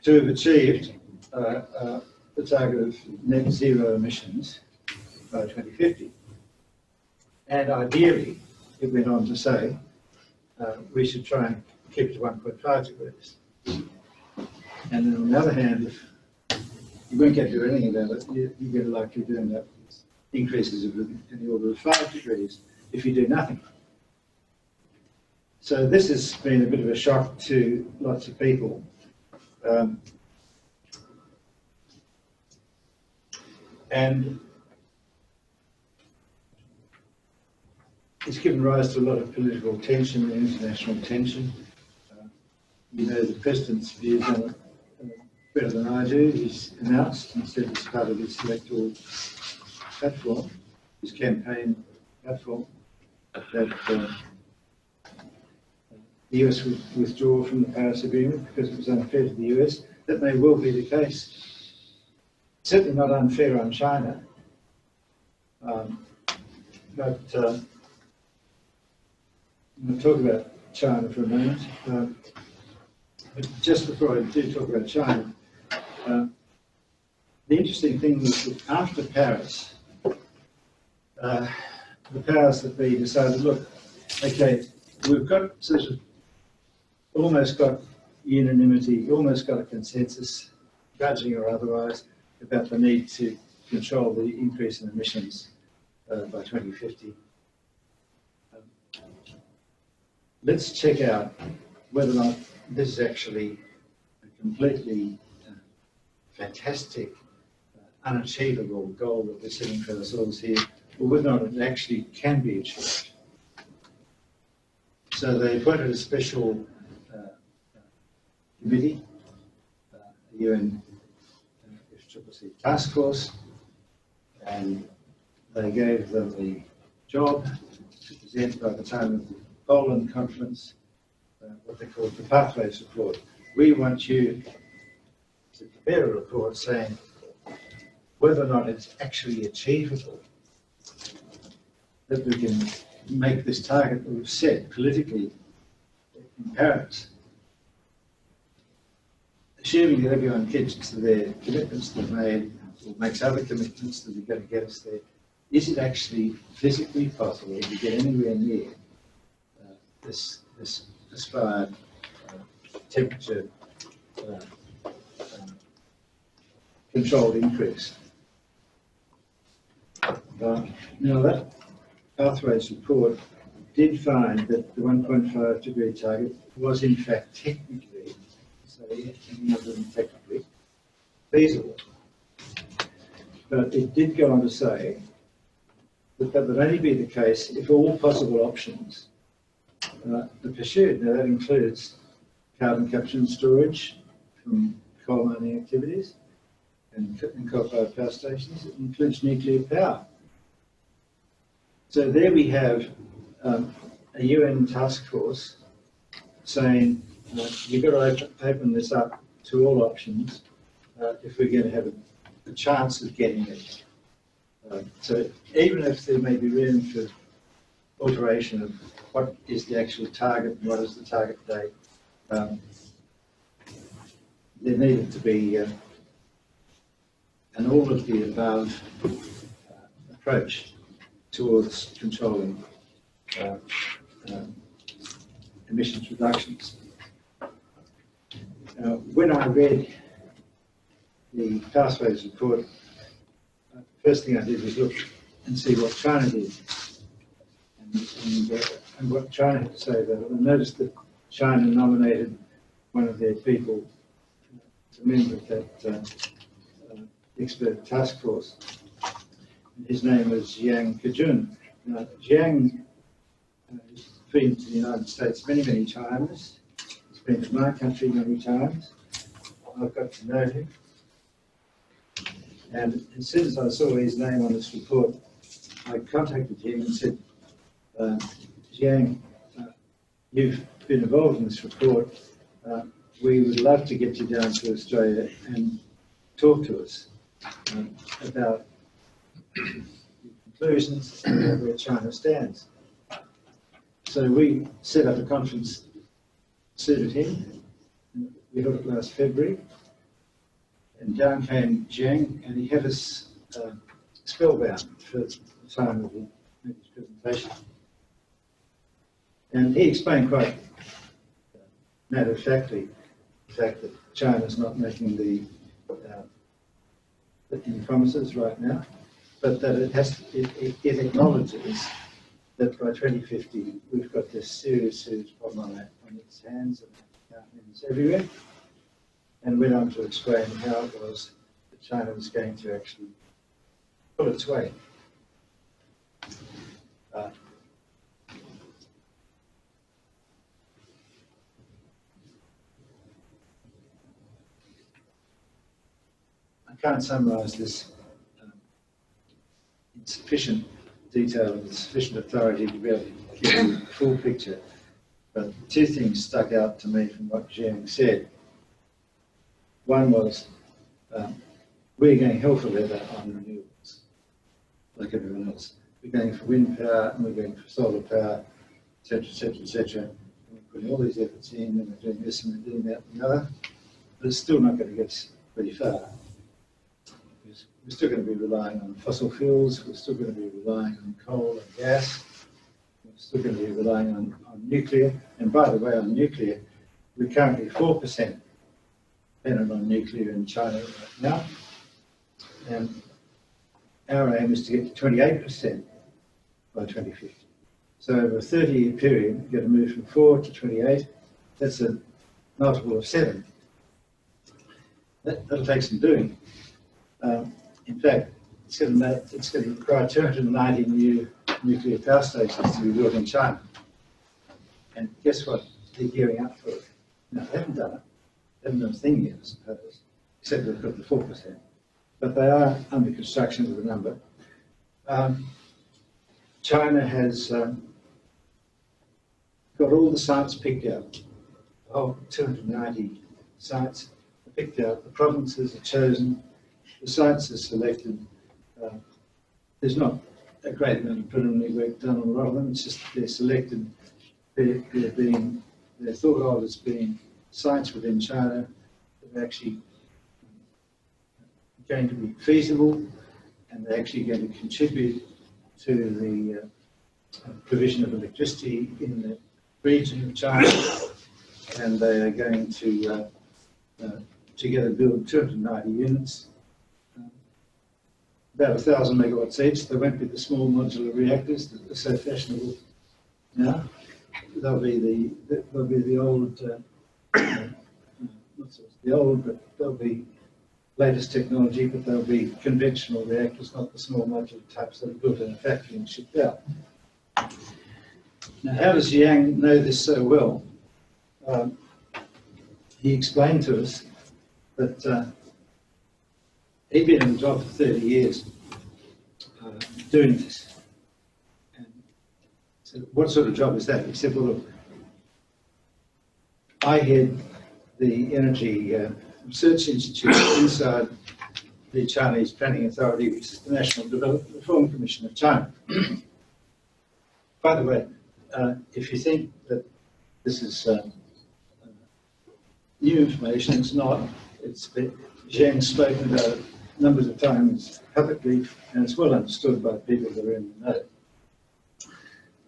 to have achieved the target of net zero emissions by 2050. And ideally, it went on to say, we should try and keep it to 1.5 degrees. And then on the other hand, if you weren't going to do anything about it, you're going to likely do end up with increases of in the order of 5 degrees if you do nothing. So this has been a bit of a shock to lots of people. And it's given rise to a lot of political tension and international tension. You know the President's views on it better than I do. He's announced and said as part of his electoral platform, his campaign platform, that the US would withdraw from the Paris Agreement because it was unfair to the US. That may well be the case. Certainly not unfair on China. But I'm going to talk about China for a moment. But just before I do talk about China, the interesting thing was that after Paris, the powers that be decided, look, okay, we've got sort of almost got unanimity, almost got a consensus, grudging or otherwise, about the need to control the increase in emissions by 2050. Let's check out whether or not this is actually a completely fantastic, unachievable goal that we're setting for ourselves here, or whether or not it actually can be achieved. So they appointed a special committee, the UN USEA task force, and they gave them the job to present by the time of the Poland conference what they called the Pathways Report. We want you to prepare a report saying whether or not it's actually achievable that we can make this target that we've set politically in Paris, assuming that everyone keeps to their commitments they've made or makes other commitments that are going to get us there. Is it actually physically possible to get anywhere near this aspired temperature controlled increase? Now that Pathways report did find that the 1.5 degree target was in fact technically, so anything other than technically, feasible. But it did go on to say that that would only be the case if all possible options are pursued. Now that includes carbon capture and storage from coal mining activities and coal-fired power stations. It includes nuclear power. So there we have a UN task force saying you've got to open this up to all options if we're going to have a chance of getting it. So even if there may be room for alteration of what is the actual target and what is the target date, there needed to be an all of the above approach towards controlling emissions reductions. When I read the Pathways report, the first thing I did was look and see what China did and what China had to say about it. I noticed that China nominated one of their people as a member of that expert task force. His name was Jiang Kejun. Now, Jiang has been to the United States many, many times. He's been to my country many times. I've got to know him. And as soon as I saw his name on this report, I contacted him and said, Jiang, you've been involved in this report. We would love to get you down to Australia and talk to us about the conclusions and where China stands. So So we set up a conference, suited him. We held it last February. And down came Jiang, and he had us spellbound for the time of his presentation. And he explained quite matter-of-factly the fact that China's not making the promises right now, but that it acknowledges that by 2050 we've got this serious problem on its hands and it's everywhere. And went on to explain how it was that China was going to actually pull its weight. I can't summarise this in sufficient detail and sufficient authority to be able to give you the full picture, but two things stuck out to me from what Jiang said. One was, we're going hell for leather on renewables, like everyone else. We're going for wind power, and we're going for solar power, etc., etc., etc. And we're putting all these efforts in, and we're doing this, and we're doing that, and the other. But it's still not going to get us very far. We're still going to be relying on fossil fuels, we're still going to be relying on coal and gas, we're still going to be relying on nuclear. And by the way, on nuclear, we're currently 4% dependent on nuclear in China right now, and our aim is to get to 28% by 2050. So over a 30-year period, you're going to move from 4 to 28. That's a multiple of 7. That'll take some doing. In fact, it's going to require 290 new nuclear power stations to be built in China. And guess what? They're gearing up for it. No, they haven't done it. They haven't done a thing yet, I suppose, except they've got the 4%. But they are under construction with a number. China has got all the sites picked out. The whole 290 sites are picked out. The provinces are chosen. The sites are selected. There's not a great amount of preliminary work done on a lot of them. It's just they're selected. They're thought of as being sites within China that are actually going to be feasible, and they're actually going to contribute to the provision of electricity in the region of China, and they are going to together build 290 units, about 1,000 megawatts each. They won't be the small modular reactors that are so fashionable now. They'll be the old, not the old, but they'll be latest technology, but they'll be conventional reactors, not the small modular types that are built in a factory and shipped out. Now, how does Yang know this so well? He explained to us that he'd been in the job for 30 years doing this. And so what sort of job is that? He said, well, look, I head the Energy Research Institute inside the Chinese Planning Authority, which is the National Development Reform Commission of China. By the way, if you think that this is new information, it's not. Zhang's spoken about it numbers of times publicly, and it's well understood by people that are in the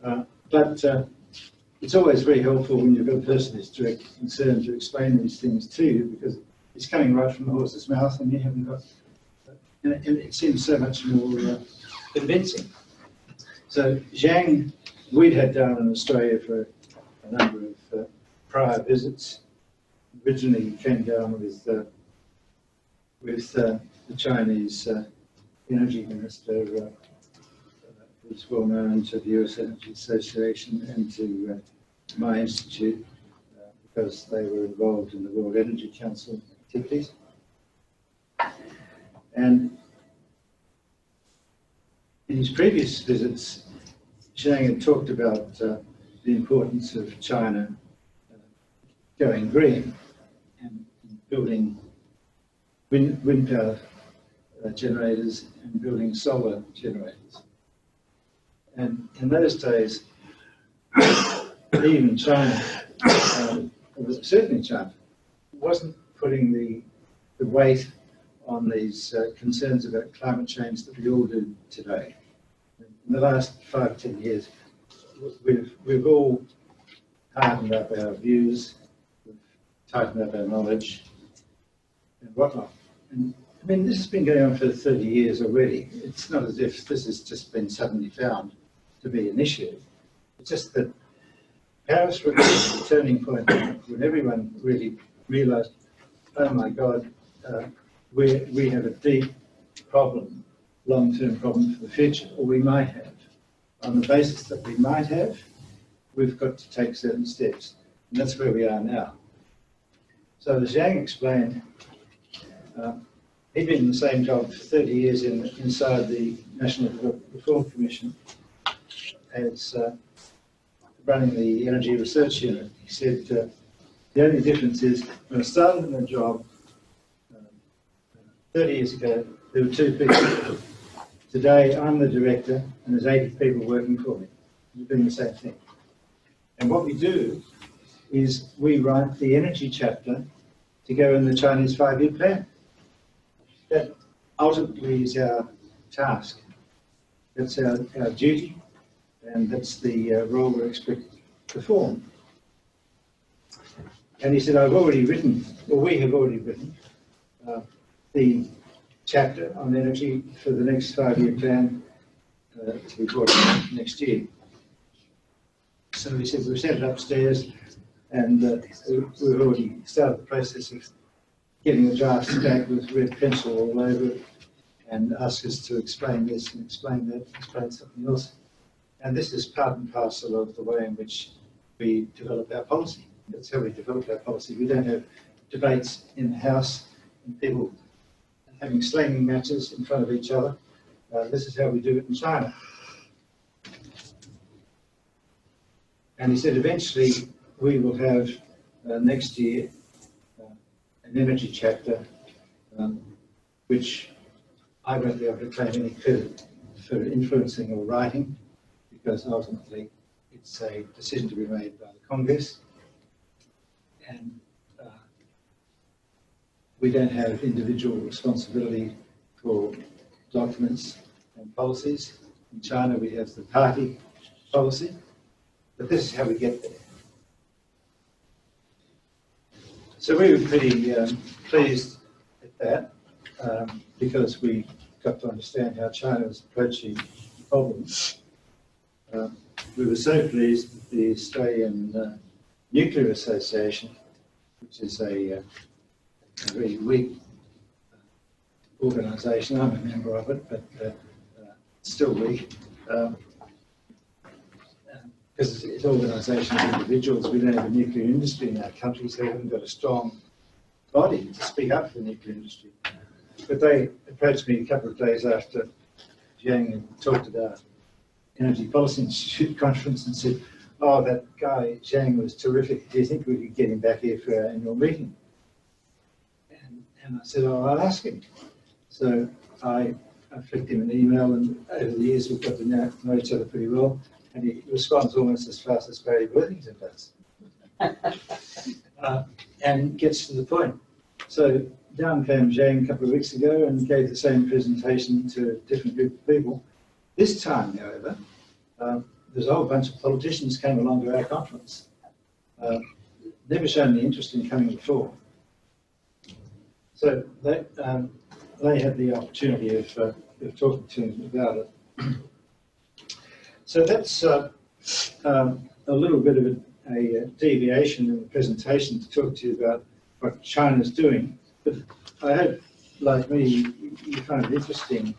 know. But it's always very helpful when you've got a person who's directly concerned to explain these things to you, because it's coming right from the horse's mouth, and you haven't got, and it seems so much more convincing. So Zhang, we'd had down in Australia for a number of prior visits. Originally, he came down with the Chinese energy minister, who's well known to the US Energy Association and to my institute, because they were involved in the World Energy Council activities. And in his previous visits, Zhang had talked about the importance of China going green and building wind power generators and building solar generators. And in those days, that even China, certainly China, wasn't putting the weight on these concerns about climate change that we all do today. In the last 5 or 10 years, we've all hardened up our views, we've tightened up our knowledge, and whatnot. And I mean, this has been going on for 30 years already. It's not as if this has just been suddenly found to be an issue. It's just that Paris was the turning point when everyone really realised, oh my God, we have a deep problem, long-term problem for the future, or we might have. On the basis that we might have, we've got to take certain steps. And that's where we are now. So as Zhang explained, he'd been in the same job for 30 years inside the National Reform Commission as running the Energy Research Unit. He said the only difference is when I started in the job 30 years ago, there were 2 people. Today, I'm the director and there's 80 people working for me. We're doing the same thing. And what we do is we write the energy chapter to go in the Chinese 5-year plan. That ultimately is our task. That's our duty, and that's the role we're expected to perform. And he said, I've already written, or we have already written, the chapter on energy for the next 5-year plan to be brought in next year. So he said, we've sent it upstairs, and we've already started the process of getting the draft back with red pencil all over it, and ask us to explain this and explain that, explain something else. And this is part and parcel of the way in which we develop our policy. That's how we develop our policy. We don't have debates in the House and people having slanging matches in front of each other. This is how we do it in China. And he said eventually we will have next year an energy chapter which I won't be able to claim any credit for influencing or writing, because ultimately it's a decision to be made by the Congress. And we don't have individual responsibility for documents and policies. In China, we have the party policy, but this is how we get there. So we were pretty pleased at that because we got to understand how China was approaching the problems. We were so pleased that the Australian Nuclear Association, which is a very weak organisation, I'm a member of it, but still weak, because it's organisations of individuals. We don't have a nuclear industry in our country, so we haven't got a strong body to speak up for the nuclear industry. But they approached me a couple of days after Jiang had talked at our Energy Policy Institute conference and said, oh, that guy Jiang was terrific. Do you think we could get him back here for our annual meeting? And I said, oh, I'll ask him. So I flicked him an email, and over the years we've got to know each other pretty well, and he responds almost as fast as Barry Worthington does. And gets to the point. So down came Jiang a couple of weeks ago and gave the same presentation to a different group of people. This time, however, there's a whole bunch of politicians came along to our conference. Never shown any interest in coming before. So they had the opportunity of talking to him about it. So that's a little bit of a deviation in the presentation to talk to you about what China's doing. But I hope, like me, you find it interesting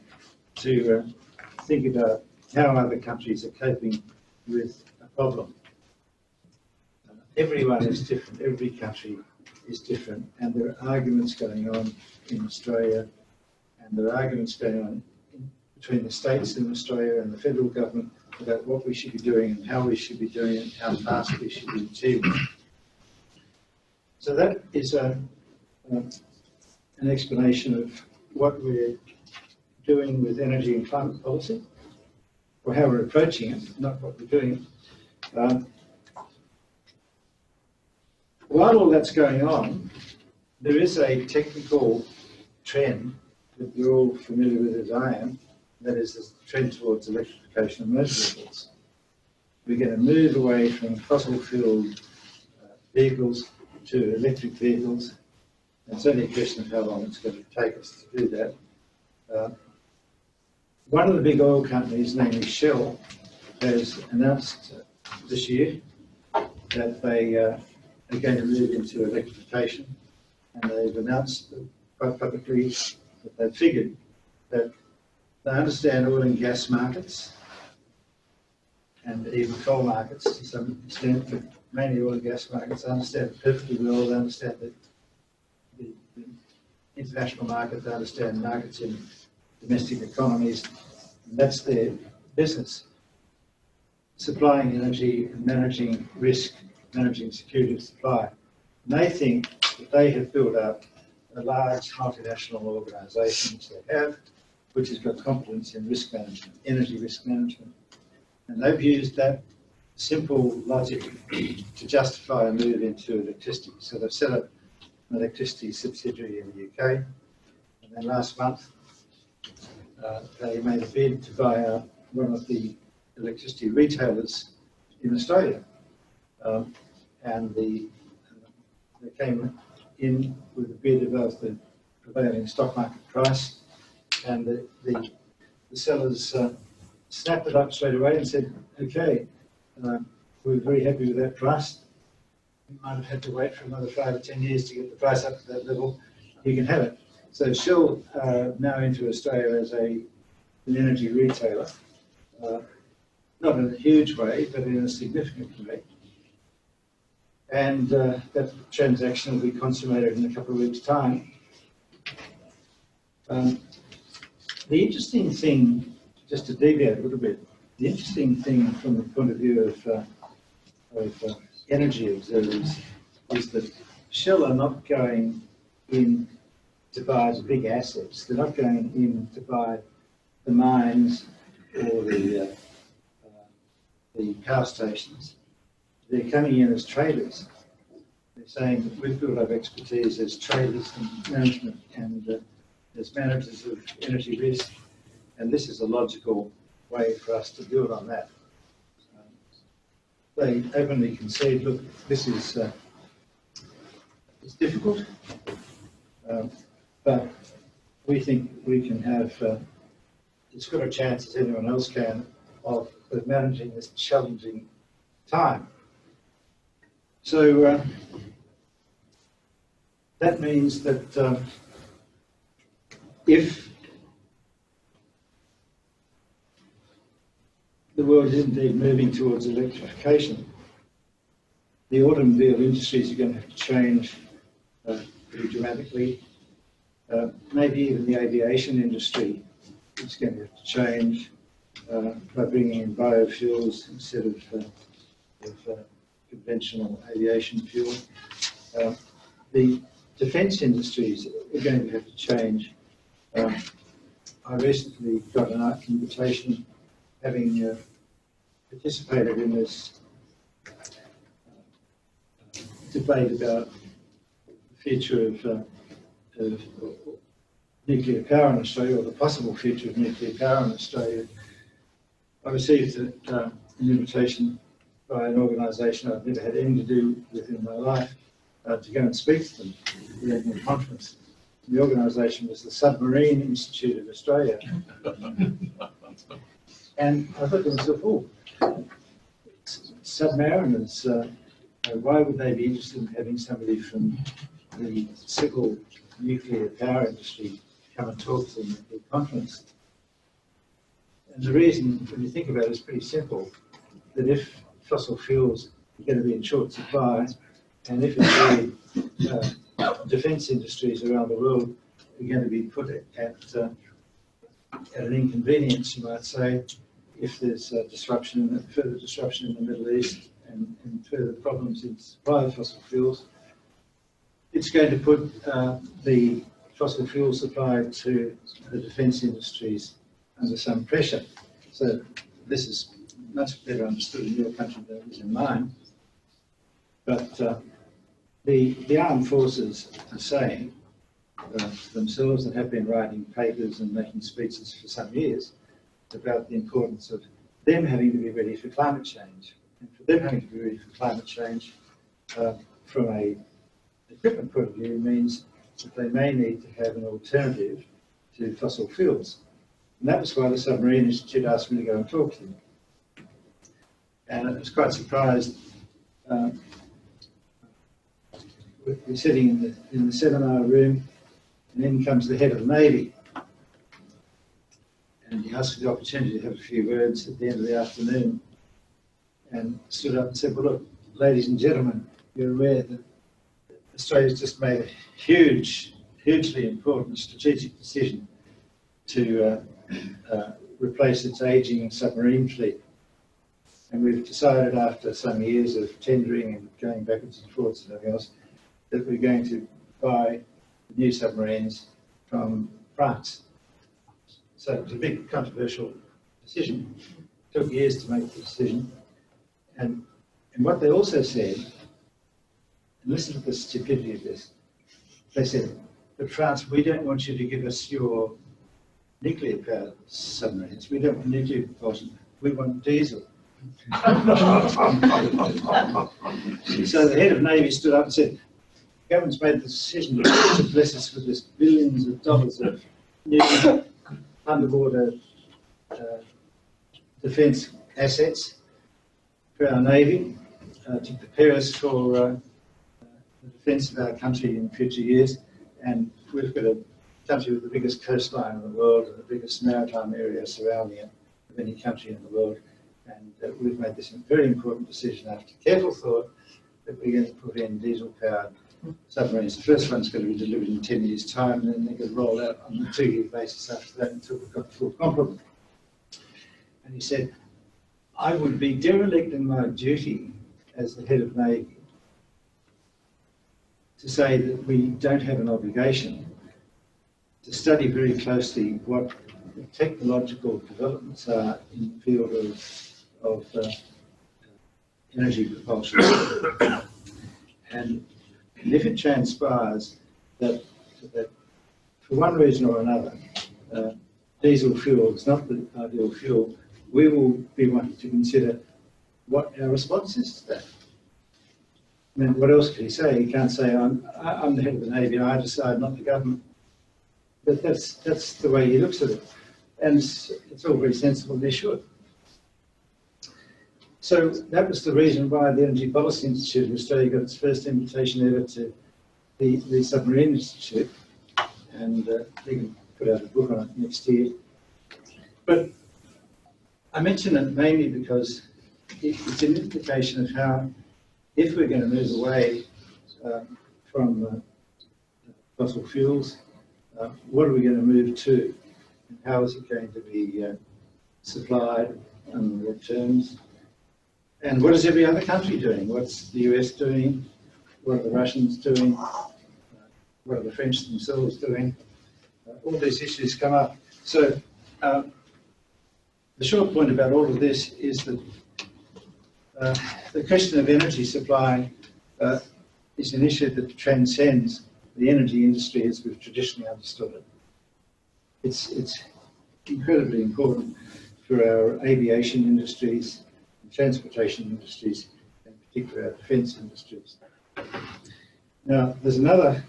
to think about how other countries are coping with a problem. Everyone is different, every country is different, and there are arguments going on in Australia, and there are arguments going on between the states in Australia and the federal government about what we should be doing and how we should be doing it and how fast we should be achieving it. So that is an explanation of what we're doing with energy and climate policy, or how we're approaching it, not what we're doing. while all that's going on, there is a technical trend that you're all familiar with as I am, that is the trend towards electrification of motor vehicles. We're going to move away from fossil fuel vehicles to electric vehicles. It's only a question of how long it's going to take us to do that. One of the big oil companies, namely Shell, has announced this year that they are going to move into electrification, and they've announced quite publicly that they've figured that they understand oil and gas markets and even coal markets to some extent, but mainly oil and gas markets. They understand it perfectly well. They understand the international market. They understand markets in domestic economies. And that's their business. Supplying energy and managing risk, managing security of supply. And they think that they have built up a large multinational organisation, which they have, which has got competence in risk management, energy risk management. And they've used that simple logic to justify a move into electricity. So they've set up an electricity subsidiary in the UK. And then last month, they made a bid to buy out one of the electricity retailers in Australia. And they came in with a bid above the prevailing stock market price. And the sellers snapped it up straight away and said, okay, we're very happy with that price. You might have had to wait for another 5 or 10 years to get the price up to that level. You can have it. So Shell now into Australia as an energy retailer, not in a huge way, but in a significant way. And that transaction will be consummated in a couple of weeks' time. The interesting thing, just to deviate a little bit, the interesting thing from the point of view of energy observers is that Shell are not going in to buy the big assets. They're not going in to buy the mines or the power stations. They're coming in as traders. They're saying that we've built up expertise as traders and management and as managers of energy risk, and this is a logical way for us to build on that. They openly concede, look, this is it's difficult, but we think we can have as good a chance as anyone else can of managing this challenging time. So that means that if the world is indeed moving towards electrification, the automobile industries are going to have to change pretty dramatically. Maybe even the aviation industry is going to have to change by bringing in biofuels instead of conventional aviation fuel. The defence industries are going to have to change. I recently got an invitation, having participated in this debate about the future of nuclear power in Australia, or the possible future of nuclear power in Australia. I received an invitation by an organisation I've never had anything to do with in my life to go and speak to them at the annual conference. The organisation was the Submarine Institute of Australia. And I thought to myself, oh, submariners, why would they be interested in having somebody from the civil nuclear power industry come and talk to them at the conference? And the reason, when you think about it, is pretty simple, that if fossil fuels are going to be in short supply, and if indeed defence industries around the world are going to be put at an inconvenience, you might say, if there's further disruption in the Middle East and further problems in supply of fossil fuels, it's going to put the fossil fuel supply to the defence industries under some pressure. So this is much better understood in your country than it is in mine. But the armed forces are saying themselves, and have been writing papers and making speeches for some years about the importance of them having to be ready for climate change. And for them having to be ready for climate change, from a equipment point of view, means that they may need to have an alternative to fossil fuels. And that was why the Submarine Institute asked me to go and talk to them. And I was quite surprised. We're sitting in the seminar room, and in comes the head of the Navy. And he asked for the opportunity to have a few words at the end of the afternoon, and stood up and said, well, look, ladies and gentlemen, you're aware that Australia's just made a hugely important strategic decision to replace its ageing submarine fleet. And we've decided, after some years of tendering and going backwards and forwards and everything else, that we're going to buy new submarines from France. So it was a big controversial decision. It took years to make the decision. And what they also said, and listen to the stupidity of this, they said, but France, we don't want you to give us your nuclear powered submarines. We don't want nuclear propulsion. We want diesel. So the head of Navy stood up and said, the government's made the decision to bless us with this billions of dollars of new underwater defence assets for our Navy to prepare us for the defence of our country in future years. And we've got a country with the biggest coastline in the world and the biggest maritime area surrounding it of any country in the world. And we've made this very important decision after careful thought that we're going to put in diesel-powered submarines. The first one's going to be delivered in 10 years' time, and then they're going to roll out on a 2-year basis after that until we've got the full complement. And he said, I would be derelict in my duty as the head of Navy to say that we don't have an obligation to study very closely what the technological developments are in the field of energy propulsion. And if it transpires that for one reason or another, diesel fuel is not the ideal fuel, we will be wanting to consider what our response is to that. I mean, what else can he say? He can't say, I'm the head of the Navy, I decide, not the government. But that's the way he looks at it. And it's all very sensible, they should. So that was the reason why the Energy Policy Institute of Australia got its first invitation ever to the Submarine Institute, and they can put out a book on it next year. But I mention it mainly because it's an indication of how, if we're going to move away from fossil fuels, what are we going to move to? And how is it going to be supplied, on what terms? And what is every other country doing? What's the US doing? What are the Russians doing? What are the French themselves doing? All these issues come up. So the short point about all of this is that the question of energy supply is an issue that transcends the energy industry as we've traditionally understood it. It's incredibly important for our aviation industries, transportation industries, and particularly our defence industries. Now, there's another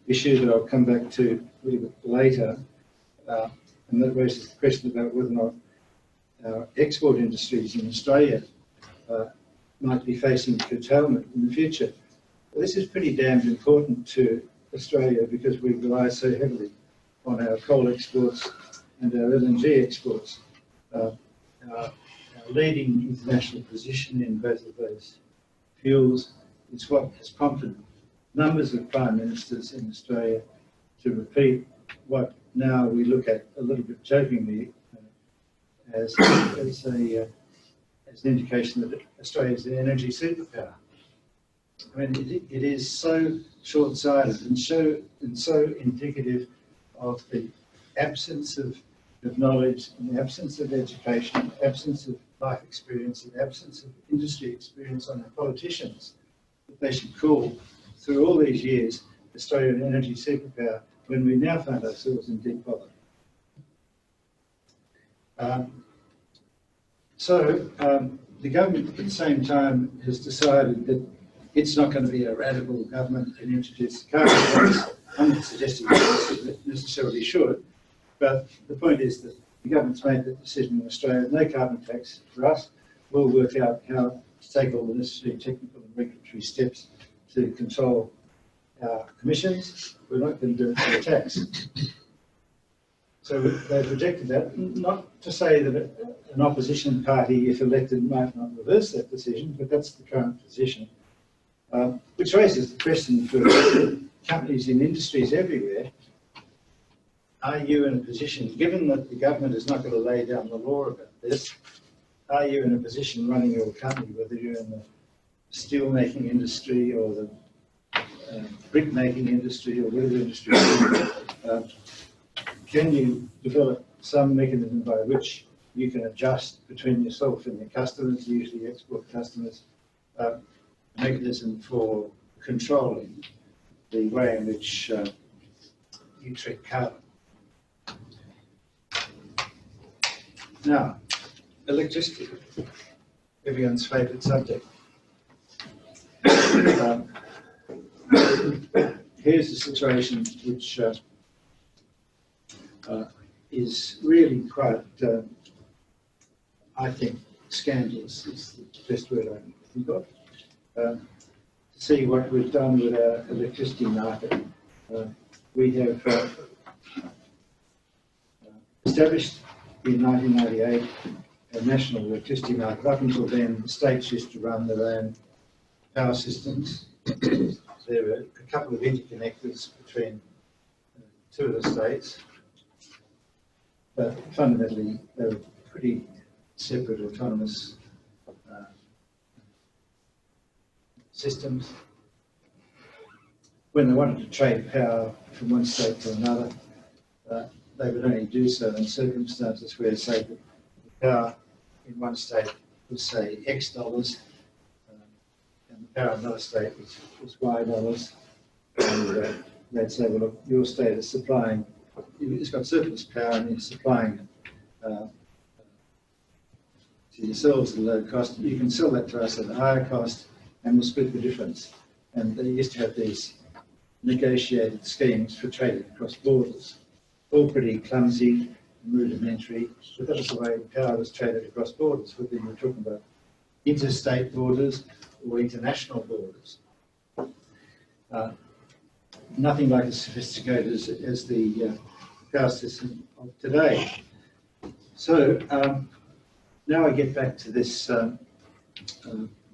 issue that I'll come back to a little bit later, and that raises the question about whether or not our export industries in Australia might be facing curtailment in the future. Well, this is pretty damned important to Australia because we rely so heavily on our coal exports and our LNG exports. Our leading international position in both of those fuels is what has prompted numbers of prime ministers in Australia to repeat what now we look at a little bit jokingly as an indication that Australia is an energy superpower. I mean, it is so short-sighted and so indicative of the absence of knowledge, and the absence of education, the absence of life experience, and the absence of industry experience on our politicians, that they should call through all these years, Australia an energy superpower when we now find ourselves in deep poverty. The government at the same time has decided that it's not going to be a radical government and introduce carbon tax. I'm not suggesting it necessarily should, but the point is that the government's made that decision in Australia, no carbon tax for us. We'll work out how to take all the necessary technical and regulatory steps to control our emissions. We're not going to do it for a tax. So they've rejected that, not to say that an opposition party, if elected, might not reverse that decision, but that's the current position. Which raises the question for companies in industries everywhere, are you in a position, given that the government is not going to lay down the law about this, are you in a position running your company, whether you're in the steel making industry or the brick making industry or whatever industry can you develop some mechanism by which you can adjust between yourself and your customers, usually export customers, a mechanism for controlling the way in which you treat carbon? Now, electricity, everyone's favourite subject. Here's a situation which is really quite, I think, scandalous is the best word I can think of. To see what we've done with our electricity market. We have established in 1998 a national electricity market. Up until then, the states used to run their own power systems. There were a couple of interconnectors between two of the states, but fundamentally they were pretty separate, autonomous systems. When they wanted to trade power from one state to another, they would only do so in circumstances where, say, the power in one state was, say, X dollars, and the power in another state was Y dollars. And they'd say, well, look, your state is supplying, it's got surplus power and you're supplying it to yourselves at a low cost. You can sell that to us at a higher cost and we'll split the difference. And they used to have these negotiated schemes for trading across borders, all pretty clumsy and rudimentary, but that was the way power was traded across borders, whether you were talking about interstate borders or international borders. Nothing like as sophisticated as the power system of today. So now I get back to this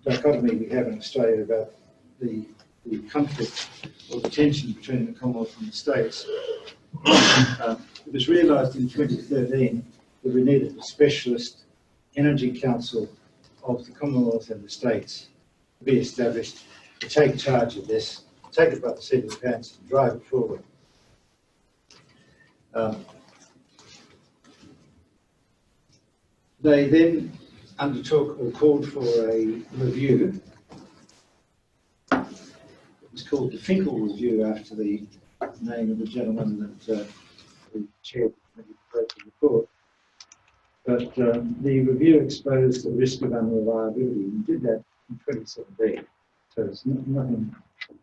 dichotomy we have in Australia about the conflict or the tension between the Commonwealth and the States. It was realised in 2013 that we needed a specialist energy council of the Commonwealth and the States to be established to take charge of this, take it by the seat of the pants and drive it forward. They then undertook or called for a review. It was called the Finkel Review after the name of the gentleman that the chair wrote the report. But the review exposed the risk of unreliability and did that in 2017. So it's nothing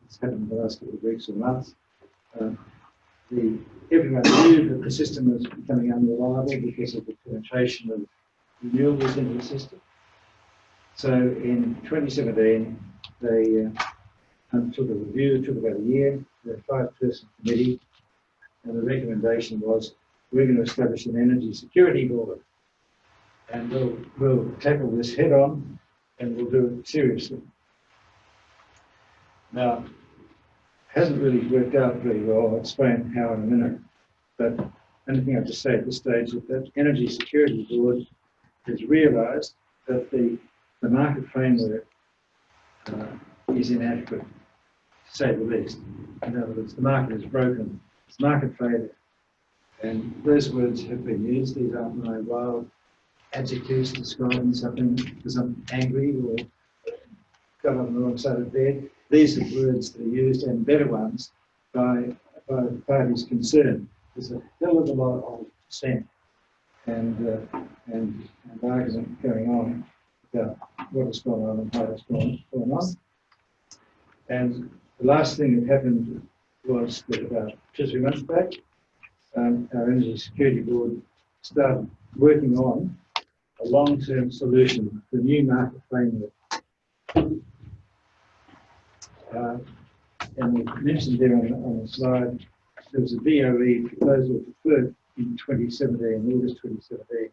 that's happened in the last couple of weeks or months. Everyone knew that the system was becoming unreliable because of the penetration of renewables into the system. So in 2017, they undertook a review. It took about a year. They had a 5-person committee, and the recommendation was we're going to establish an energy security board, and we'll tackle this head on, and we'll do it seriously. Now, it hasn't really worked out very well. I'll explain how in a minute. But anything I'll just say at this stage is that Energy Security Board has realised that the market framework is inadequate, to say the least. In other words, the market is broken. It's market failure. And those words have been used. These aren't my wild adjectives describing something because I'm angry or got on the wrong side of bed. these are words that are used, and better ones, by the parties concerned. There's a hell of a lot of dissent and argument going on about what has gone on and how it's gone on. And the last thing that happened was that about 2 or 3 months back, our Energy Security Board started working on a long-term solution for new market framework. And we mentioned there on the slide, there was a DOE proposal for FERC in 2017, August 2017,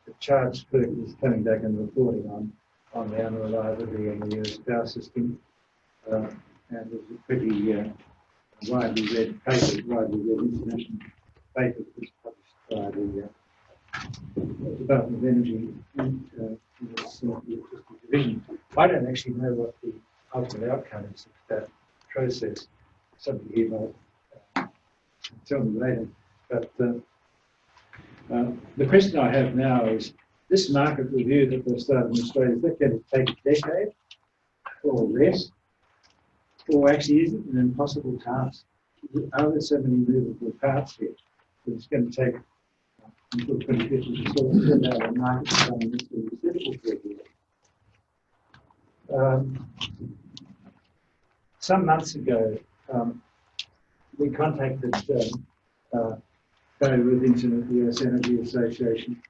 that charged FERC was coming back and reporting on the unreliability in the US power system. And it was a pretty widely read paper, widely read international paper that was published by the Department of Energy and its electricity division. I don't actually know what the ultimate outcome is of that process. Somebody here might tell me later. But the question I have now is, this market review that they've started in Australia, is that going to take a decade or less? Or actually is it an impossible task? Are there so many movable parts here that it's going to take until 2050 to sort of send out a market design that's going to be difficult to regulate? Some months ago, we contacted Barry Worthington at the US Energy Association,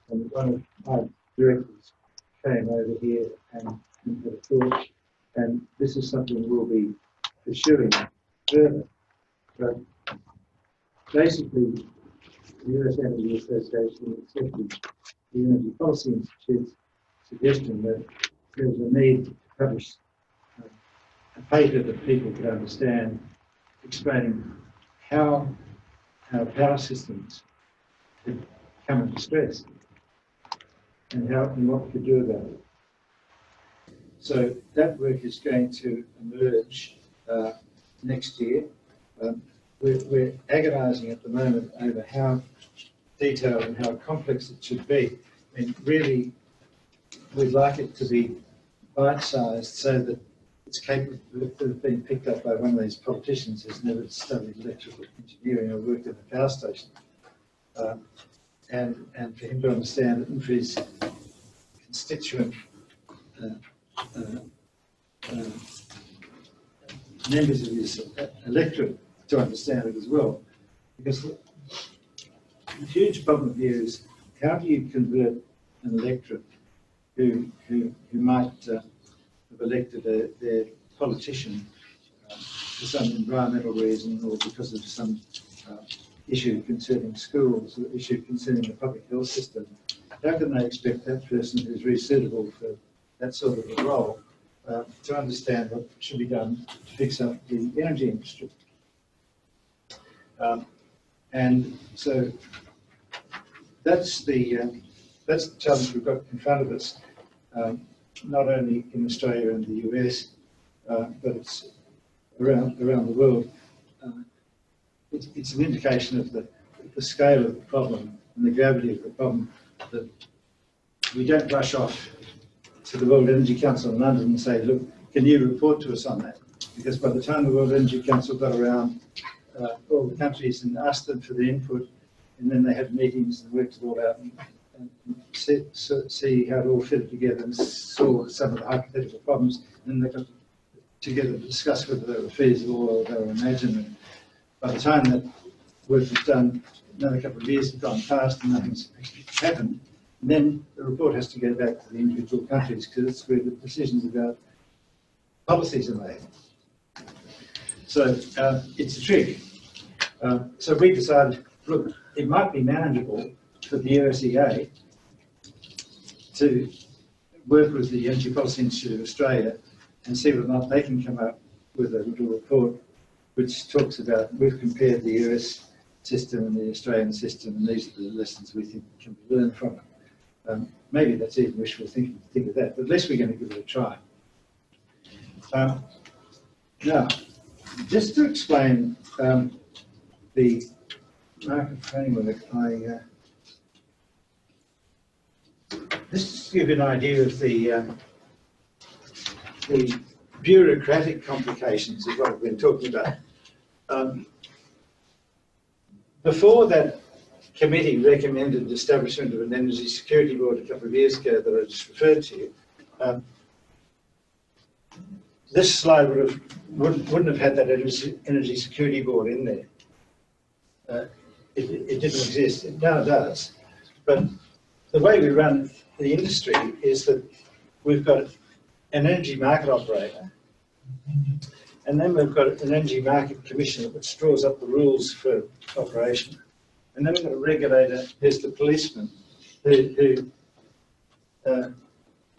and one of my directors came over here and had a thought, and this is something we'll be pursuing further. But basically, the US Energy Association accepted the Energy Policy Institute's suggestion that there's a need to publish a paper that people could understand, explaining how our power systems could come into stress and what we could do about it. So that work is going to emerge next year. We're agonising at the moment over how detailed and how complex it should be. I mean, really, we'd like it to be bite-sized so that it's capable of being picked up by one of these politicians who's never studied electrical engineering or worked in a power station, and for him to understand it, and for his constituent members of his electorate to understand it as well. Because the huge problem here is, how do you convert an electorate who might have elected their politician for some environmental reason, or because of some issue concerning schools, or issue concerning the public health system? How can they expect that person who's really suitable for that sort of a role to understand what should be done to fix up the energy industry? And so that's the challenge we've got in front of us, not only in Australia and the US, but it's around the world. It's an indication of the scale of the problem and the gravity of the problem, that we don't rush off to the World Energy Council in London and say, look, can you report to us on that? Because by the time the World Energy Council got around, all the countries and asked them for the input, and then they had meetings and worked it all out and see how it all fitted together and saw some of the hypothetical problems, and then they got together to discuss whether they were feasible or they were imaginary. By the time that work was done, another couple of years have gone past and nothing's actually happened. And then the report has to go back to the individual countries, because it's where the decisions about policies are made. So it's a trick. So we decided, look, it might be manageable for the USEA to work with the Energy Policy Institute of Australia and see whether or not they can come up with a little report which talks about, we've compared the US system and the Australian system, and these are the lessons we think can be learned from it. Maybe that's even wishful thinking to think of that, but at least we're going to give it a try. Now, just to explain the market framework, just to give you an idea of the bureaucratic complications is what we've been talking about. Before that committee recommended the establishment of an energy security board a couple of years ago that I just referred to, this slide wouldn't have had that energy security board in there. It didn't exist. It now does. But the way we run the industry is that we've got an energy market operator, and then we've got an energy market commissioner which draws up the rules for operation. And then we've got a regulator, who's the policeman, who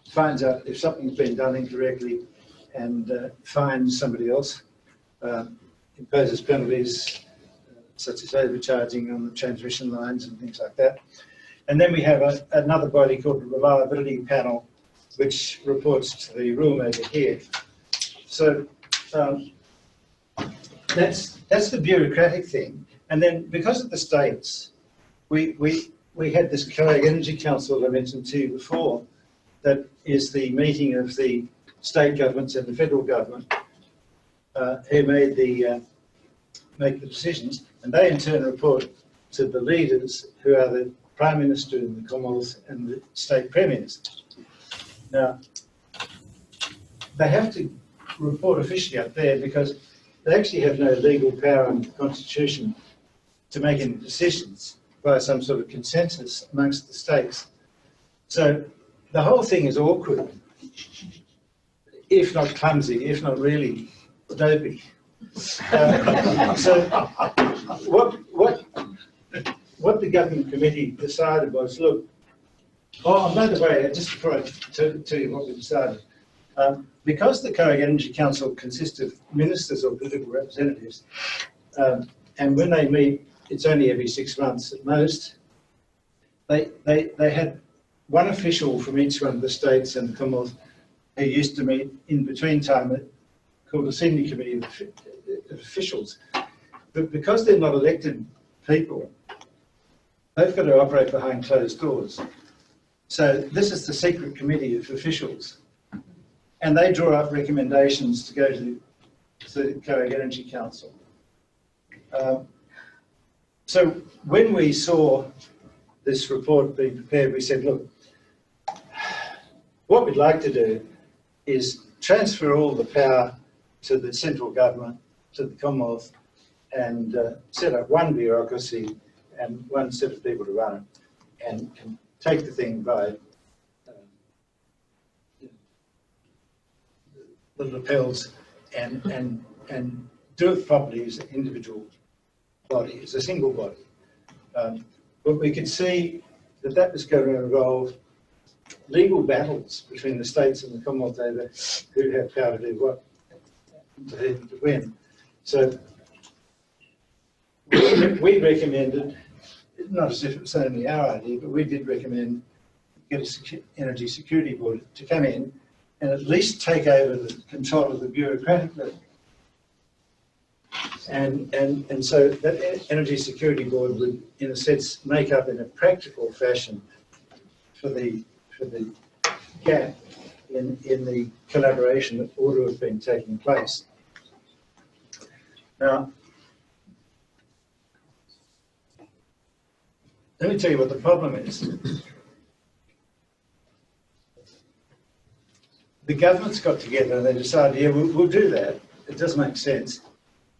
finds out if something's been done incorrectly and fines somebody else, imposes penalties such as overcharging on the transmission lines and things like that. And then we have another body called the Reliability Panel, which reports to the rulemaker here. So that's the bureaucratic thing. And then because of the states, we had this COAG Energy Council I mentioned to you before, that is the meeting of the state governments and the federal government who make the decisions, and they in turn report to the leaders who are the Prime Minister in the Commonwealth and the state premiers. Now, they have to report officially up there because they actually have no legal power under the Constitution to make any decisions by some sort of consensus amongst the states. So the whole thing is awkward, if not clumsy, if not really dopey. So what the government committee decided was, look, oh, by the way, just before I tell you what we decided, because the COAG Energy Council consists of ministers or political representatives, and when they meet, it's only every 6 months at most, they had one official from each one of the states and the Commonwealth who used to meet in between time called a senior committee of officials. But because they're not elected people, they've got to operate behind closed doors. So this is the secret committee of officials. And they draw up recommendations to go to the COAG Energy Council. So when we saw this report being prepared, we said, look, what we'd like to do is transfer all the power to the central government, to the Commonwealth, and set up one bureaucracy and one set of people to run it, and take the thing by the lapels and do it properly as an individual body, as a single body. But we could see that that was going to involve legal battles between the states and the Commonwealth over who had power to do what, to when. So we recommended, not as if it was only our idea, but we did recommend get an energy security board to come in and at least take over the control of the bureaucratic level. And so that energy security board would, in a sense, make up in a practical fashion for the gap in the collaboration that ought to have been taking place. Now, let me tell you what the problem is. The governments got together and they decided, yeah, we'll do that. It does make sense,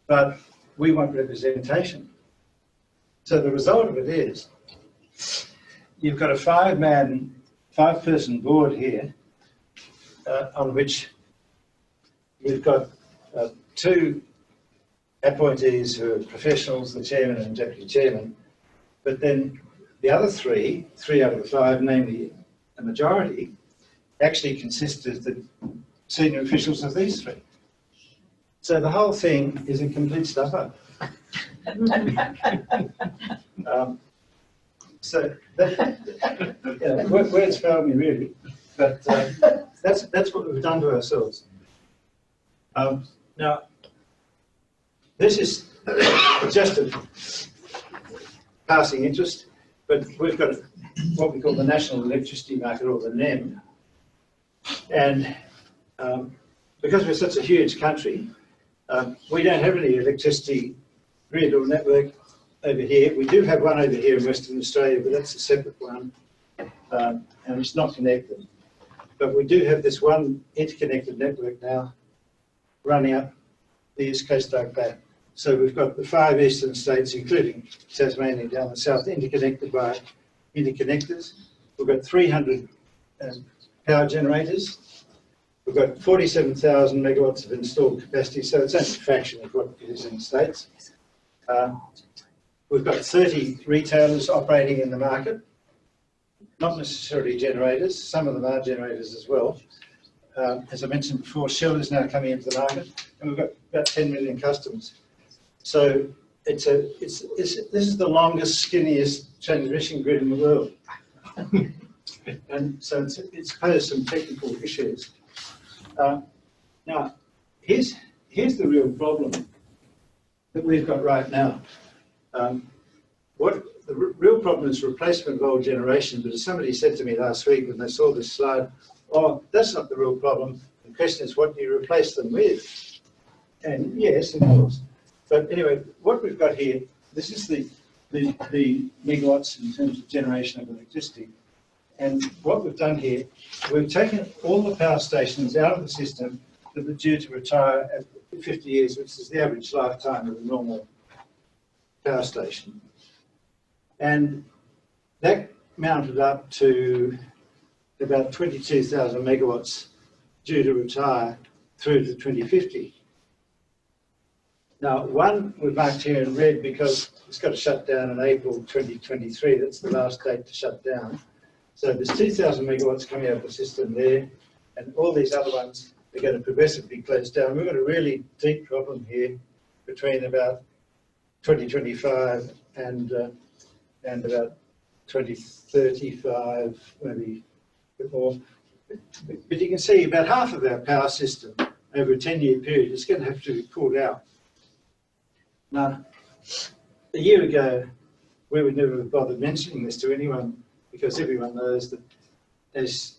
but we want representation. So the result of it is, you've got a five-person board here, on which you've got 2 appointees who are professionals, the chairman and deputy chairman, but then the other 3 out of the 5, namely a majority, actually consist of the senior officials of these 3. So the whole thing is a complete stuff-up. So that, words fail me really, but that's what we've done to ourselves. Now, this is just a passing interest, but we've got what we call the National Electricity Market, or the NEM, and because we're such a huge country, we don't have any electricity grid or network over here. We do have one over here in Western Australia, but that's a separate one, and it's not connected. But we do have this one interconnected network now running up the east coast like that. So we've got the 5 eastern states, including Tasmania down the south, interconnected by interconnectors. We've got 300 power generators. We've got 47,000 megawatts of installed capacity, so it's only a fraction of what it is in the States. We've got 30 retailers operating in the market, not necessarily generators. Some of them are generators as well. As I mentioned before, Shell is now coming into the market, and we've got about 10 million customers. So this is the longest, skinniest transmission grid in the world. And so it's posed some technical issues. Now, here's the real problem that we've got right now. The real problem is replacement of old generation, but as somebody said to me last week when they saw this slide, oh, that's not the real problem. The question is, what do you replace them with? And yes, of course. But anyway, what we've got here, this is the megawatts in terms of generation of electricity. And what we've done here, we've taken all the power stations out of the system that are due to retire at 50 years, which is the average lifetime of a normal power station. And that mounted up to about 22,000 megawatts due to retire through to 2050. Now, one we've marked here in red because it's got to shut down in April 2023. That's the last date to shut down. So there's 2,000 megawatts coming out of the system there, and all these other ones are going to progressively close down. We've got a really deep problem here between about 2025 and about 2035, maybe a bit more. But you can see about half of our power system over a 10-year period is going to have to be pulled out. Now, a year ago, we would never have bothered mentioning this to anyone because everyone knows that as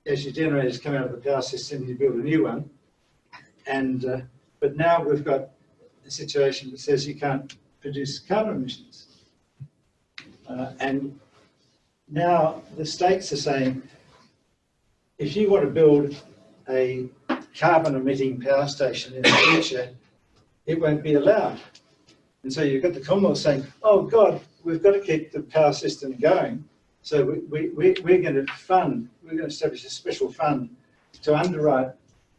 your generators come out of the power system, you build a new one. And but now we've got a situation that says you can't produce carbon emissions. And now the states are saying, if you want to build a carbon-emitting power station in the future, it won't be allowed. And so you've got the Commonwealth saying, oh God, we've got to keep the power system going. So we're going to establish a special fund to underwrite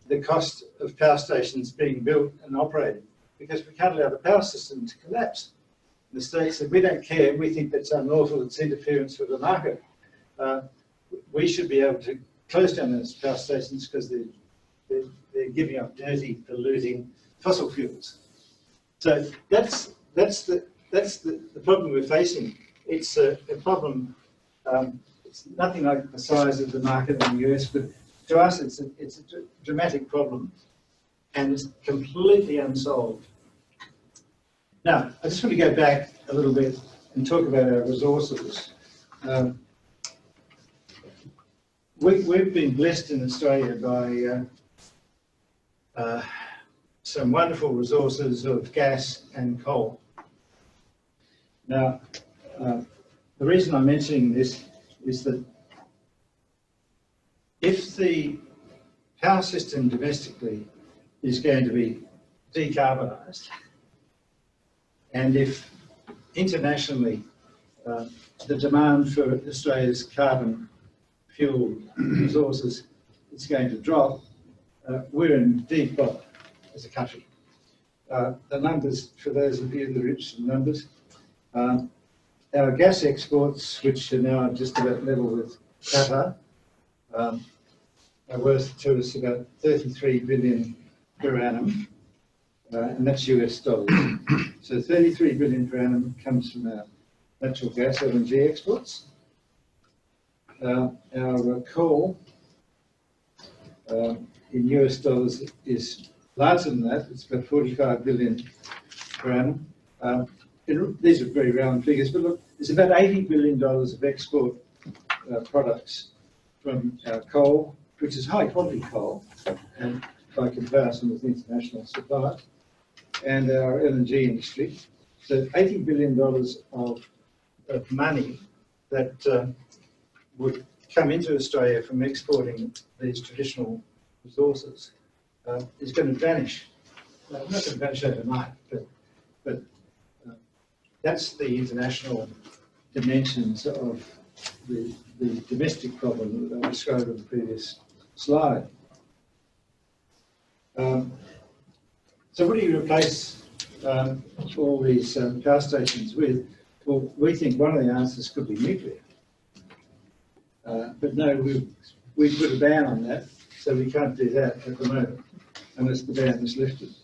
the cost of power stations being built and operated, because we can't allow the power system to collapse. The states said, we don't care, we think that's unlawful, it's interference with the market. We should be able to close down those power stations because they're giving up dirty, polluting fossil fuels. So that's the problem we're facing. It's a problem. It's nothing like the size of the market in the US, but to us it's a dramatic problem, and it's completely unsolved. Now, I just want to go back a little bit and talk about our resources. We've been blessed in Australia by some wonderful resources of gas and coal. Now, the reason I'm mentioning this is that if the power system domestically is going to be decarbonised, and if internationally the demand for Australia's carbon fuel resources is going to drop, we're in deep bother as a country. The numbers, for those of you that are interested in numbers, our gas exports, which are now just about level with Qatar, are worth to us about 33 billion per annum, and that's US dollars. So 33 billion per annum comes from our natural gas LNG exports. Our coal in US dollars is larger than that. It's about 45 billion per annum. These are very round figures, but look, there's about $80 billion of export products from our coal, which is high quality coal, and by comparison with international supply and our LNG industry. So $80 billion of money that would come into Australia from exporting these traditional resources is going to vanish. Well, not going to vanish overnight, but that's the international dimensions of the domestic problem that I described in the previous slide. So what do you replace all these power stations with? Well, we think one of the answers could be nuclear. But no, we've put a ban on that, so we can't do that at the moment, unless the ban is lifted.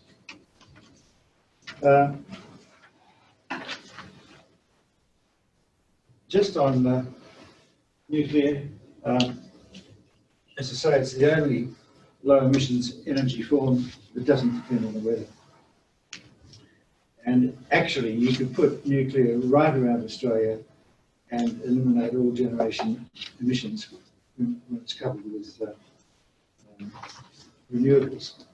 Just on nuclear, as I say, it's the only low emissions energy form that doesn't depend on the weather. And actually, you could put nuclear right around Australia and eliminate all generation emissions when it's coupled with renewables.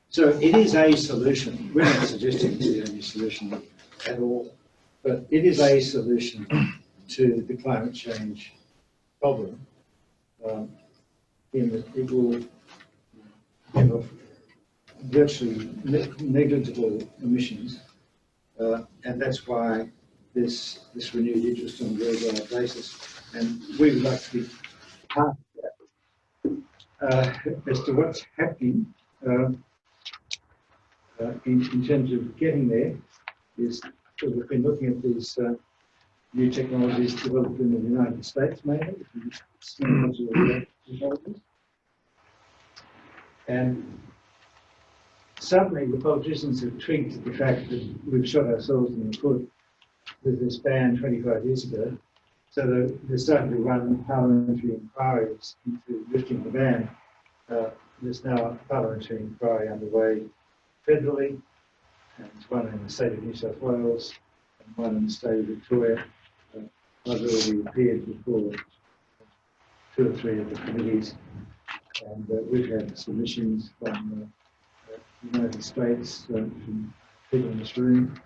So it is a solution. We're not suggesting it's the only solution at all, but it is a solution to the climate change problem in that it will give off virtually negligible emissions, and that's why there's this renewed interest on a worldwide basis, and we would like to be part of that. As to what's happening in terms of getting there, is that we've been looking at these new technologies developed in the United States mainly, small modular technologies. And suddenly the politicians have twigged to the fact that we've shot ourselves in the foot with this ban 25 years ago. So they're starting to run parliamentary inquiries into lifting the ban. There's now a parliamentary inquiry underway federally, and one in the state of New South Wales and one in the state of Victoria. I've already appeared before 2 or 3 of the committees, and we've had submissions from the United States, from people in this room,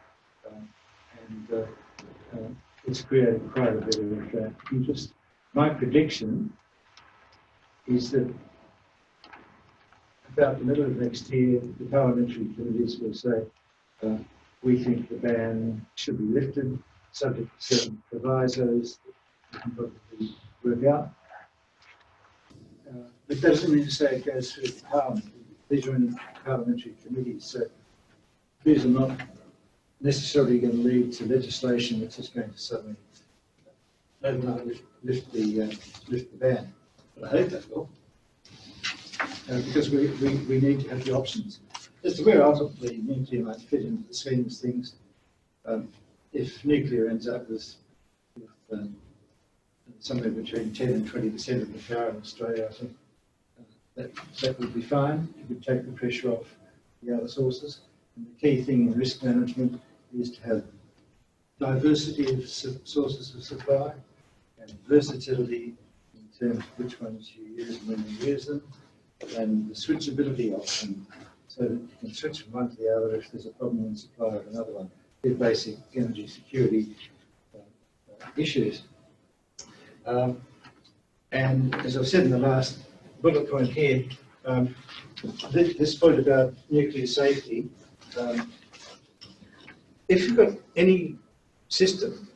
and it's created quite a bit of interest. My prediction is that about the middle of next year, the parliamentary committees will say, we think the ban should be lifted, subject to certain provisos that we can probably work out. But that doesn't mean to say it goes through the Parliament. These are in parliamentary committees, so these are not necessarily going to lead to legislation that's just going to suddenly overnight lift the ban. But I hope that will, because we need to have the options. As to where ultimately nuclear might fit into the scheme of things, if nuclear ends up with somewhere between 10 and 20% of the power in Australia, I think that would be fine. It would take the pressure off the other sources. And the key thing in risk management is to have diversity of sources of supply and versatility in terms of which ones you use and when you use them, and the switchability of them, so that you can switch from one to the other if there's a problem in supply of another one. They're basic energy security issues. And as I've said in the last bullet point here, this point about nuclear safety, if you've got any system,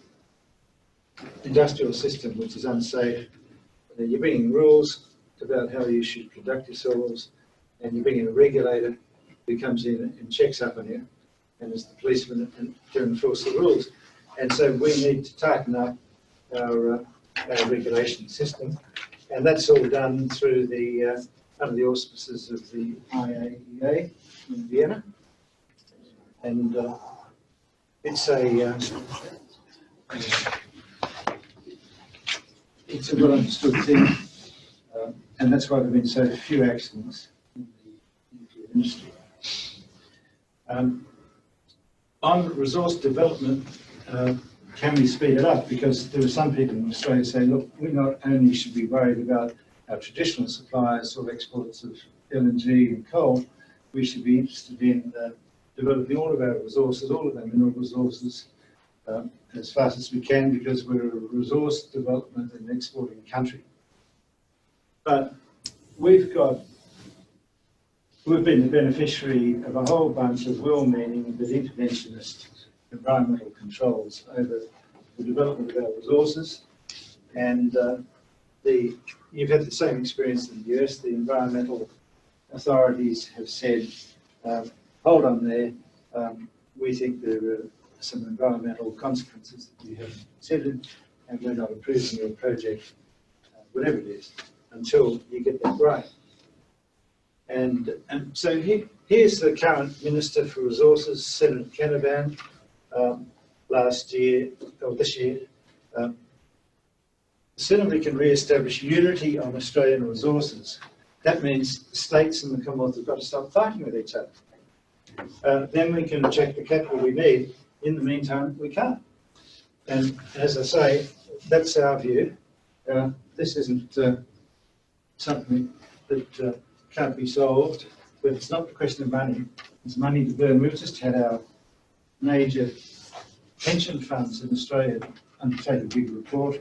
industrial system, which is unsafe, you're bringing rules about how you should conduct yourselves, and you bring in a regulator who comes in and checks up on you, and is the policeman and can enforce the rules. And so we need to tighten up our regulation system, and that's all done through the under the auspices of the IAEA in Vienna, and it's a well understood thing, and that's why there have been so few accidents in the nuclear industry. On resource development, can we speed it up? Because there are some people in Australia saying, look, we not only should be worried about our traditional suppliers or exports of LNG and coal, we should be interested in developing all of our resources, all of our mineral resources, as fast as we can, because we're a resource development and exporting country. But we've been the beneficiary of a whole bunch of well-meaning but interventionist environmental controls over the development of our resources. And you've had the same experience in the US. The environmental authorities have said, hold on there, we think there are some environmental consequences that you haven't considered, and we're not approving your project, whatever it is, until you get that right. And so here's the current Minister for Resources, Senator Canavan, this year. The Senator can re-establish unity on Australian resources. That means the states and the Commonwealth have got to stop fighting with each other. Then we can inject the capital we need. In the meantime, we can't. And as I say, that's our view. This isn't something that can't be solved, but it's not a question of money. It's money to burn. We've just had our major pension funds in Australia undertake a big report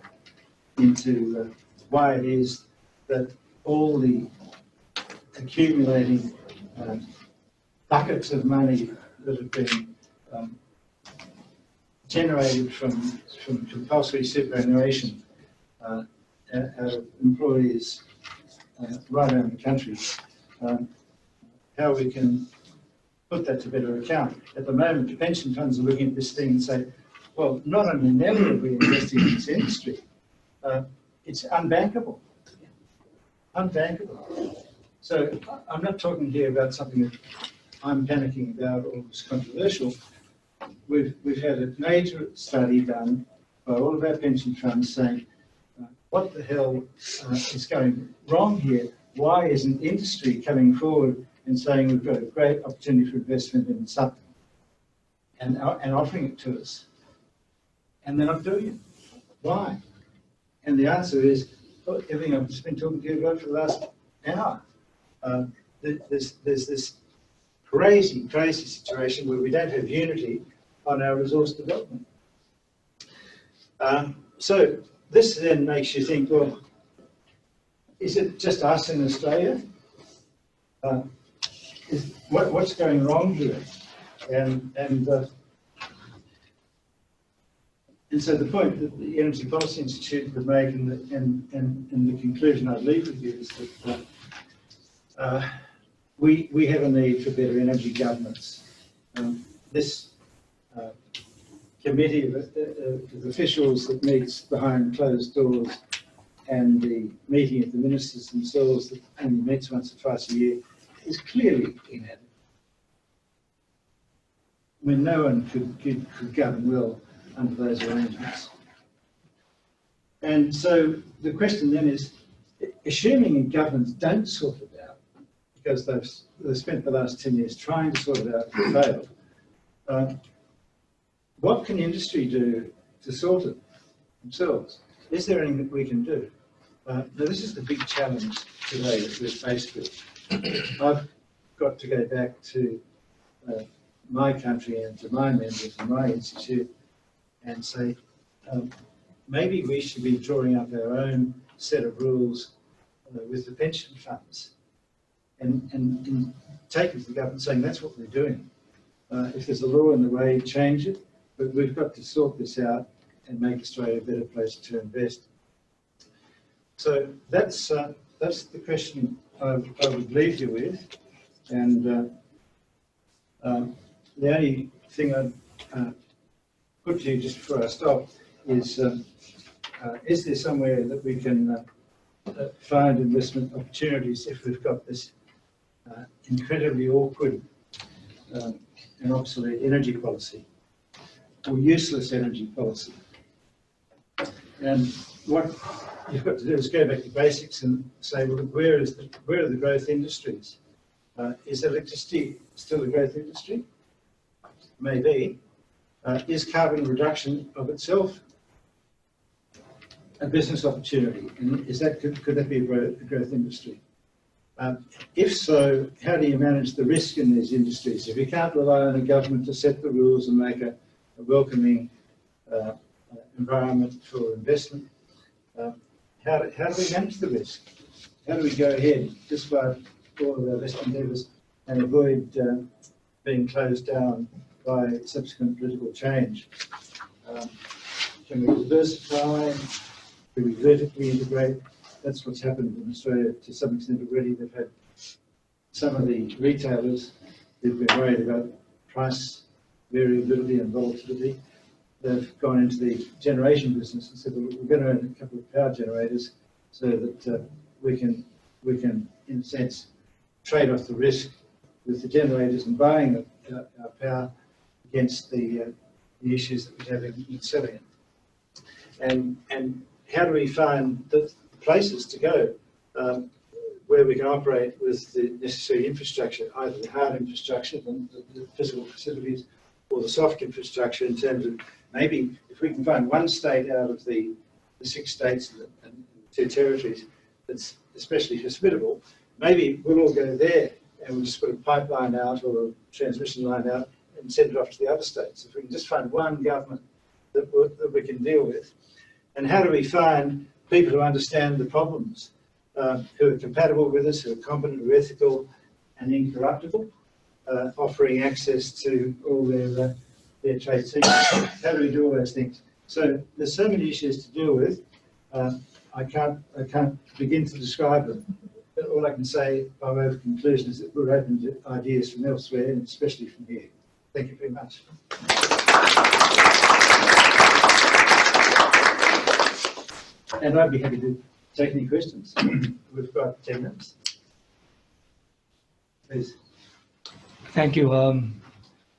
into why it is that all the accumulating buckets of money that have been generated from compulsory superannuation out of employees right around the country, how we can put that to better account. At the moment, the pension funds are looking at this thing and say, well, not only never are we investing in this industry, it's unbankable. Unbankable. So I'm not talking here about something that I'm panicking about or is controversial. We've had a major study done by all of our pension funds saying, what the hell is going wrong here? Why isn't industry coming forward and saying we've got a great opportunity for investment in something and offering it to us? And they're not doing it. Why? And the answer is, well, everything I've just been talking to you about for the last hour. There's this crazy situation where we don't have unity on our resource development. So this then makes you think, well, is it just us in Australia? What's going wrong here? And so the point that the Energy Policy Institute would make, and the conclusion I'd leave with you, is that we have a need for better energy governance. This committee of officials that meets behind closed doors and the meeting of the ministers themselves that only meets once or twice a year is clearly inadequate. I mean, no one could govern well under those arrangements. And so the question then is, assuming governments don't sort it out, because they've spent the last 10 years trying to sort it out and failed, what can industry do to sort it themselves? Is there anything that we can do? Now, this is the big challenge today that we're faced with. I've got to go back to my country and to my members and my institute and say, maybe we should be drawing up our own set of rules with the pension funds and taking to the government saying that's what we're doing. If there's a law in the way, change it, but we've got to sort this out and make Australia a better place to invest. So that's the question I would leave you with. And the only thing I'd put to you just before I stop is there somewhere that we can find investment opportunities if we've got this incredibly awkward and obsolete energy policy or useless energy policy? And what you've got to do is go back to basics and say, well, where are the growth industries? Is electricity still a growth industry? Maybe. Is carbon reduction of itself a business opportunity? And is that could that be a growth industry? If so, how do you manage the risk in these industries? If you can't rely on the government to set the rules and make a welcoming environment for investment, how do we manage the risk? How do we go ahead, despite all of our best endeavours, and avoid being closed down by subsequent political change? Can we diversify? Can we vertically integrate? That's what's happened in Australia to some extent already. They've had some of the retailers who've been worried about price variability and volatility. They've gone into the generation business and said, well, we're going to own a couple of power generators so that we can, in a sense, trade off the risk with the generators and buying our power against the issues that we have in selling it. And how do we find the places to go where we can operate with the necessary infrastructure, either the hard infrastructure, the physical facilities, or the soft infrastructure, in terms of maybe if we can find one state out of the 6 states and 2 territories that's especially hospitable, maybe we'll all go there and we'll just put a pipeline out or a transmission line out and send it off to the other states. If we can just find one government that we can deal with. And how do we find people who understand the problems, who are compatible with us, who are competent, who are ethical and incorruptible, offering access to all their trade secrets? How do we do all those things? So there's so many issues to deal with. I can't begin to describe them. But all I can say by way of conclusion is that we're open to ideas from elsewhere, and especially from here. Thank you very much. And I'd be happy to take any questions. We've got 10 minutes. Please. Thank you.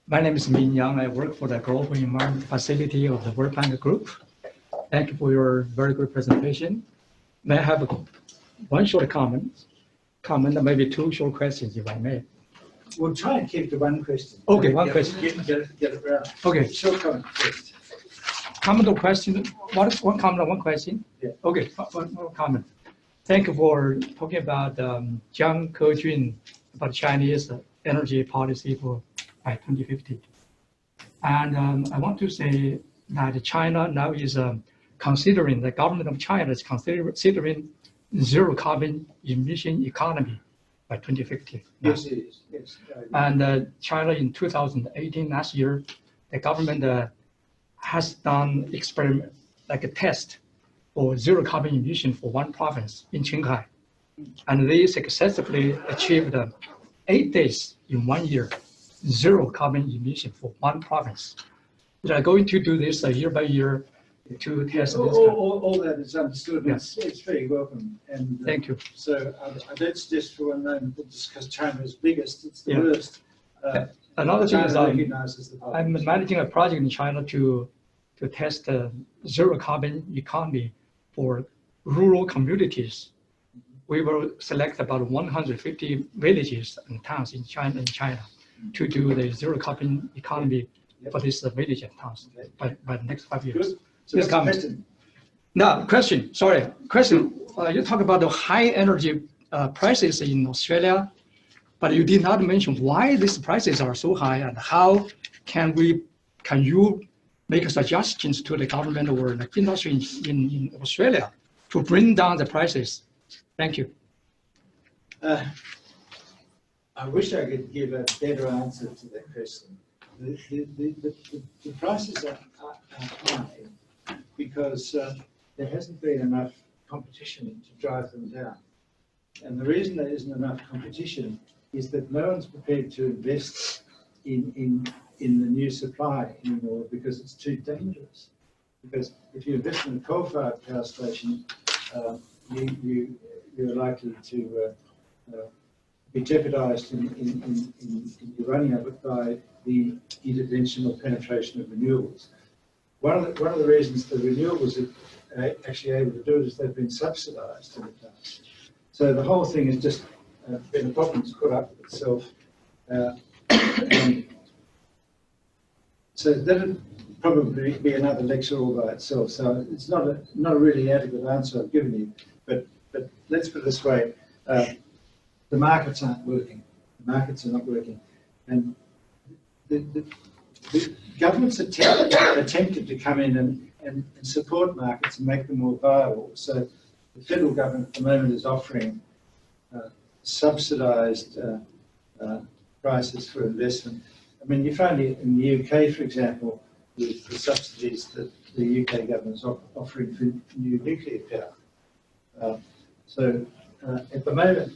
My name is Min Yang. I work for the Global Environment Facility of the World Bank Group. Thank you for your very good presentation. May I have one short comment, and maybe 2 short questions, if I may? We'll try and keep to one question. Okay, one question. Get it around. Okay. Short comment first. Comment or question? One comment or one question? Yeah. Okay, one comment. Thank you for talking about Jiang Kejun, about Chinese energy policy by 2050. And I want to say that China now is considering, the government of China is considering zero carbon emission economy by 2050. Yes, it is. Yes. And China in 2018, last year, the government has done experiment, like a test for zero carbon emission for one province in Qinghai. And they successfully achieved 8 days in 1 year, zero carbon emission for one province. They are going to do this year by year to test this. All that is understood. Yes. It's very welcome. And Thank you. So I don't suggest for one moment that just because China is biggest, it's the Yeah. worst. Another thing is China recognizes the I'm problems. managing a project in China to test the zero carbon economy for rural communities. We will select about 150 villages and towns in China to do the zero carbon economy for this village and towns by the next 5 years. Good. So Yes, that's the comment. question. Now, question. You talk about the high energy prices in Australia, but you did not mention why these prices are so high and how can you make suggestions to the government or the industry in Australia to bring down the prices? Thank you. I wish I could give a better answer to that question. The prices are high because there hasn't been enough competition to drive them down. And the reason there isn't enough competition is that no one's prepared to invest in the new supply anymore because it's too dangerous. Because if you invest in a coal-fired power station, you're likely to be jeopardised in the running of it by the intervention or penetration of renewables. One of the reasons the renewables are actually able to do it is they've been subsidised in the past. So the whole thing has just been a problem that's put up with itself. And so that would probably be another lecture all by itself. So it's not a really adequate answer I've given you. But let's put it this way: the the markets aren't working. The markets are not working. And the governments attempted to come in and support markets and make them more viable. So the federal government at the moment is offering subsidised prices for investment. I mean, you find it in the UK, for example, with the subsidies that the UK government is offering for new nuclear power. At the moment,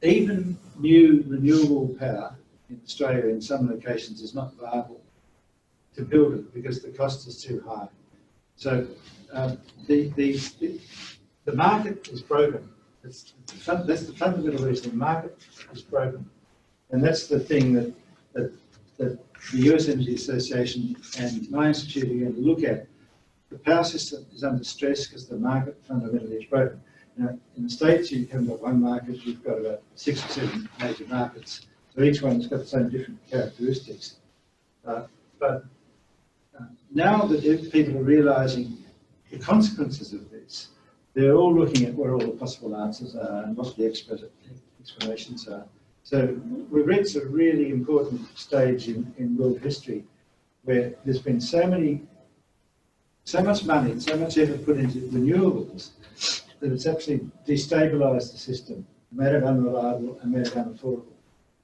even new renewable power in Australia in some locations is not viable to build it because the cost is too high. So the market is broken. That's the fundamental reason. The market is broken. And that's the thing that the US Energy Association and my institute are going to look at. The power system is under stress because the market fundamentally is broken. Now, in the States, you haven't got one market, you've got about 6 or 7 major markets. So each one's got its own different characteristics. But now that people are realising the consequences of this, they're all looking at what all the possible answers are and what the explanations are. So we've reached a really important stage in world history where there's been so much money, so much effort put into renewables that it's actually destabilised the system, made it unreliable and made it unaffordable.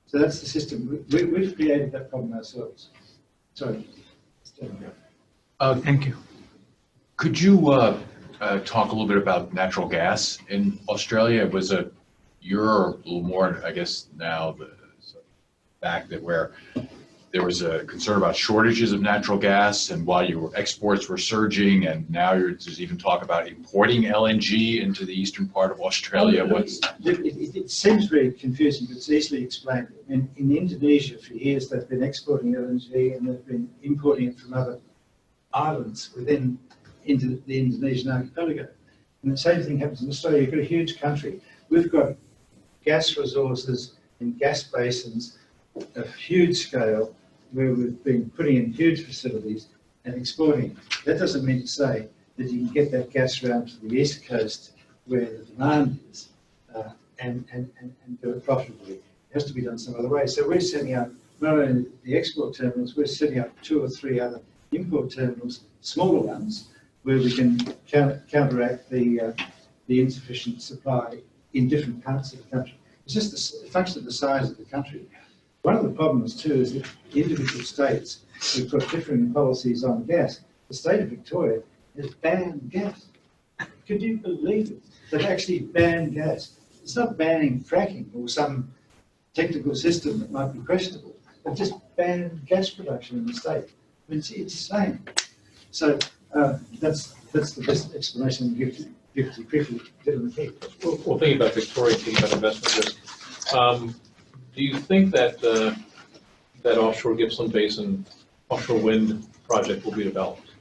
So that's the system. We've created that problem ourselves. Sorry. Thank you. Could you talk a little bit about natural gas in Australia? It was a year or a little more, I guess, now back that where there was a concern about shortages of natural gas, and while your exports were surging, and now there's even talk about importing LNG into the eastern part of Australia. It seems very confusing, but it's easily explained. In Indonesia, for years, they've been exporting LNG and they've been importing it from other islands into the Indonesian archipelago. And the same thing happens in Australia. You've got a huge country. We've got gas resources in gas basins of huge scale where we've been putting in huge facilities and exporting. That doesn't mean to say that you can get that gas around to the east coast where the demand is and do it profitably. It has to be done some other way. So we're setting up not only the export terminals, we're setting up 2 or 3 other import terminals, smaller ones, where we can counteract the insufficient supply in different parts of the country. It's just a function of the size of the country. One of the problems too is that individual states have got differing policies on gas. The state of Victoria has banned gas. Could you believe it? They've actually banned gas. It's not banning fracking or some technical system that might be questionable. They've just banned gas production in the state. I mean, it's insane. So that's the best explanation we give to you quickly. Well, thinking about Victoria, thinking about investment risk, do you think that that offshore Gippsland Basin offshore wind project will be developed?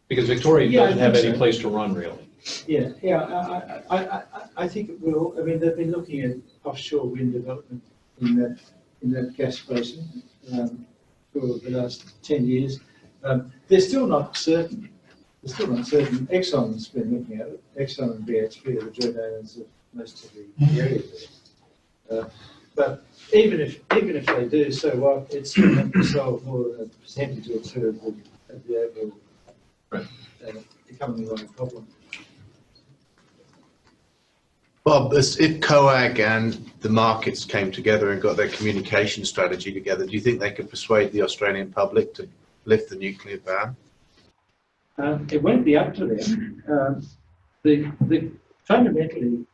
Because Victoria doesn't have any place to run, really. Yeah. I think it will. I mean, they've been looking at offshore wind development in that gas basin for the last 10 years. They're still not certain. Exxon's been looking at it. Exxon and BHP are the joint owners of most of the area there. But even if they do, so what? It's still going to solve more than a percentage or two of the overall economy-wide problem. Bob, if COAG and the markets came together and got their communication strategy together, do you think they could persuade the Australian public to lift the nuclear ban? It won't be up to them. Fundamentally,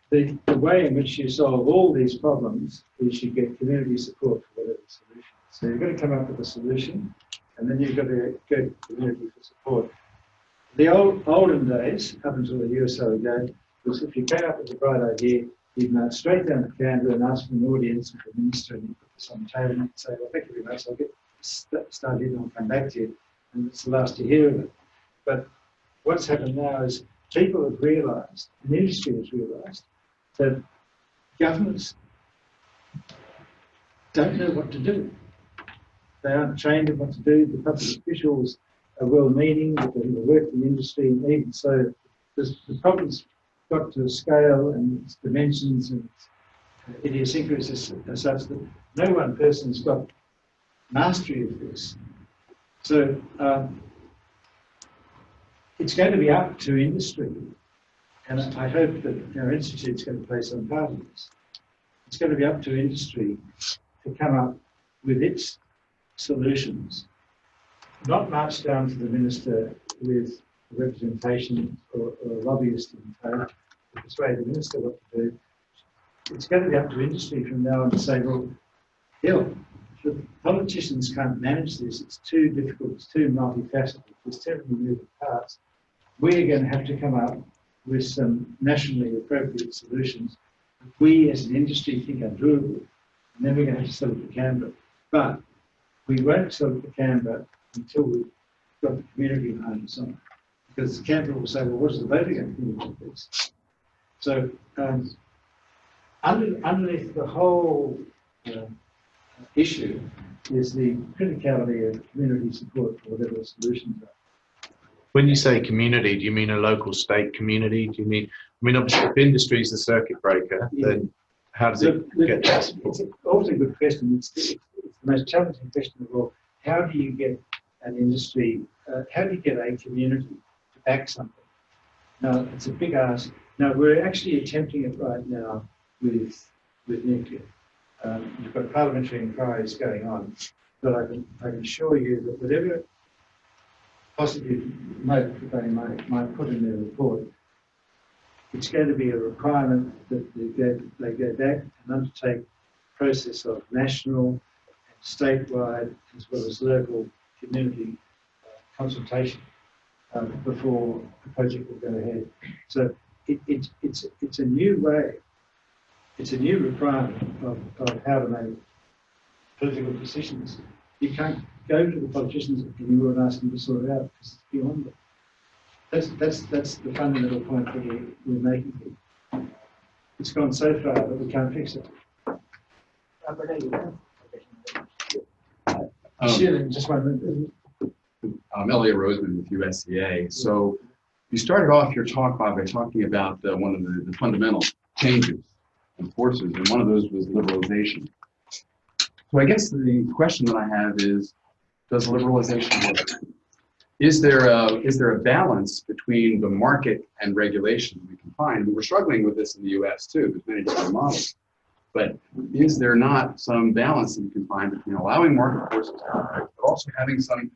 the way in which you solve all these problems is you get community support for whatever solution. So you've got to come up with a solution, and then you've got to go to community for support. The olden days, up until a year or so ago, was if you came up with a bright idea, you'd march straight down to Canberra and ask for an audience with the minister, and you put this on the table and say, well, thank you very much, I'll get started and I'll come back to you. And it's the last you hear of it. But what's happened now is people have realised, and the industry has realised, that governments don't know what to do. They aren't trained in what to do. The public officials are well-meaning, but they work in the industry, and even so, the problems got to a scale and its dimensions and its idiosyncrasies are such that no one person's got mastery of this. So it's going to be up to industry, and I hope that our institute's going to play some part in this. It's going to be up to industry to come up with its solutions, not march down to the minister with representation or a lobbyist in tow to persuade the minister what to do. It's going to be up to industry from now on to say, well, Hill, the politicians can't manage this. It's too difficult. It's too multifaceted. There's too many moving parts. We're going to have to come up with some nationally appropriate solutions that we as an industry think are doable. And then we're going to have to sell it to Canberra. But we won't sell it to Canberra until we've got the community behind us on it. Because Canberra will say, well, what is the voter going to think about this? So underneath the whole issue is the criticality of community support for whatever the solutions are. When you say community, do you mean a local state community? Do you mean, I mean, obviously if industry is the circuit breaker, then how does it get that support? It's always a good question. It's the most challenging question of all. How do you get an industry, how do you get a community to back something? Now, it's a big ask. Now, we're actually attempting it right now with nuclear. You've got parliamentary inquiries going on, but I can assure you that whatever positive note that they might put in their report, it's going to be a requirement that they go back and undertake a process of national and statewide as well as local community consultation before the project will go ahead. So it's a new way. It's a new requirement of how to make political decisions. You can't go to the politicians anymore and ask them to sort it out because it's beyond them. That's the fundamental point that we're making here. It's gone so far that we can't fix it. Sheila, just one minute. I'm Elliot Roseman with USEA. So you started off your talk, Bob, by talking about one of the fundamental changes and forces, and one of those was liberalization. So I guess the question that I have is, does liberalization work? Is there a balance between the market and regulation we can find? I mean, we're struggling with this in the US too. There's many different models. But is there not some balance that we can find between allowing market forces to operate, but also having some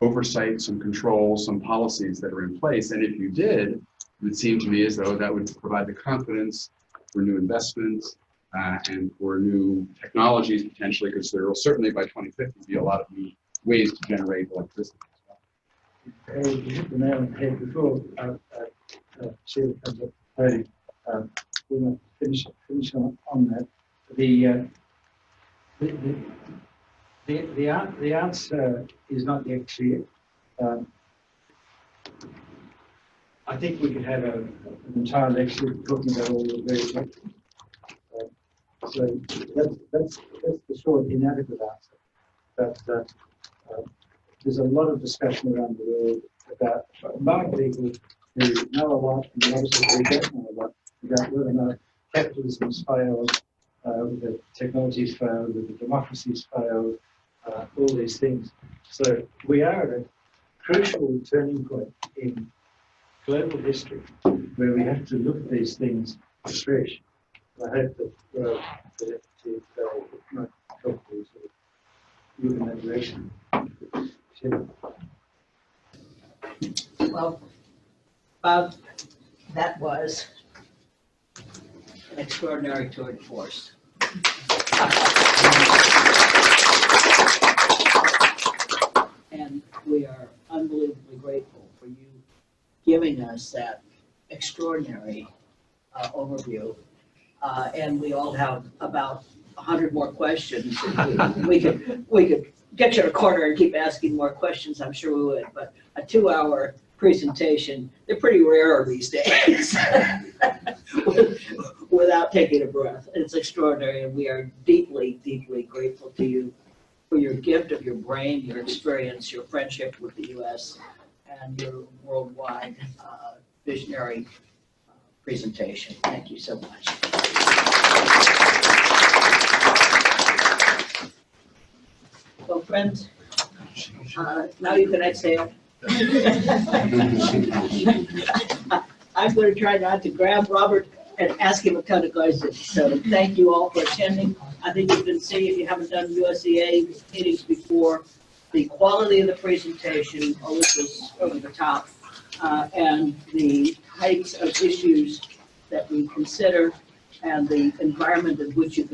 oversight, some control, some policies that are in place? And if you did, it would seem to me as though that would provide the confidence for new investments and for new technologies potentially, because there will certainly by 2050 be a lot of new ways to generate electricity. You hit the nail on the head before Sheila comes up to the we'll finish on that. The answer is not yet clear. I think we could have an entire lecture talking about all the various lectures. So that's the short, inadequate answer. But there's a lot of discussion around the world about among people who know a lot and obviously who don't know a lot about whether or not capitalism's failed, whether the technology's failed, whether the democracy's failed, all these things. So we are at a crucial turning point in global history where we have to look at these things afresh. I hope that the today might help you sort of move in that direction. Sure. Well, Bob, that was an extraordinary tour de force. And we are unbelievably grateful for you giving us that extraordinary overview. And we all have about 100 more questions. We could get you in a corner and keep asking more questions, I'm sure we would, but a 2-hour presentation, they're pretty rare these days without taking a breath. It's extraordinary, and we are deeply, deeply grateful to you for your gift of your brain, your experience, your friendship with the U.S., and your worldwide visionary presentation. Thank you so much. Well, friends, now you can exhale. I'm going to try not to grab Robert and ask him a ton of questions. So thank you all for attending. I think you can see, if you haven't done USEA meetings before, the quality of the presentation always was over the top, and the types of issues that we consider and the environment in which you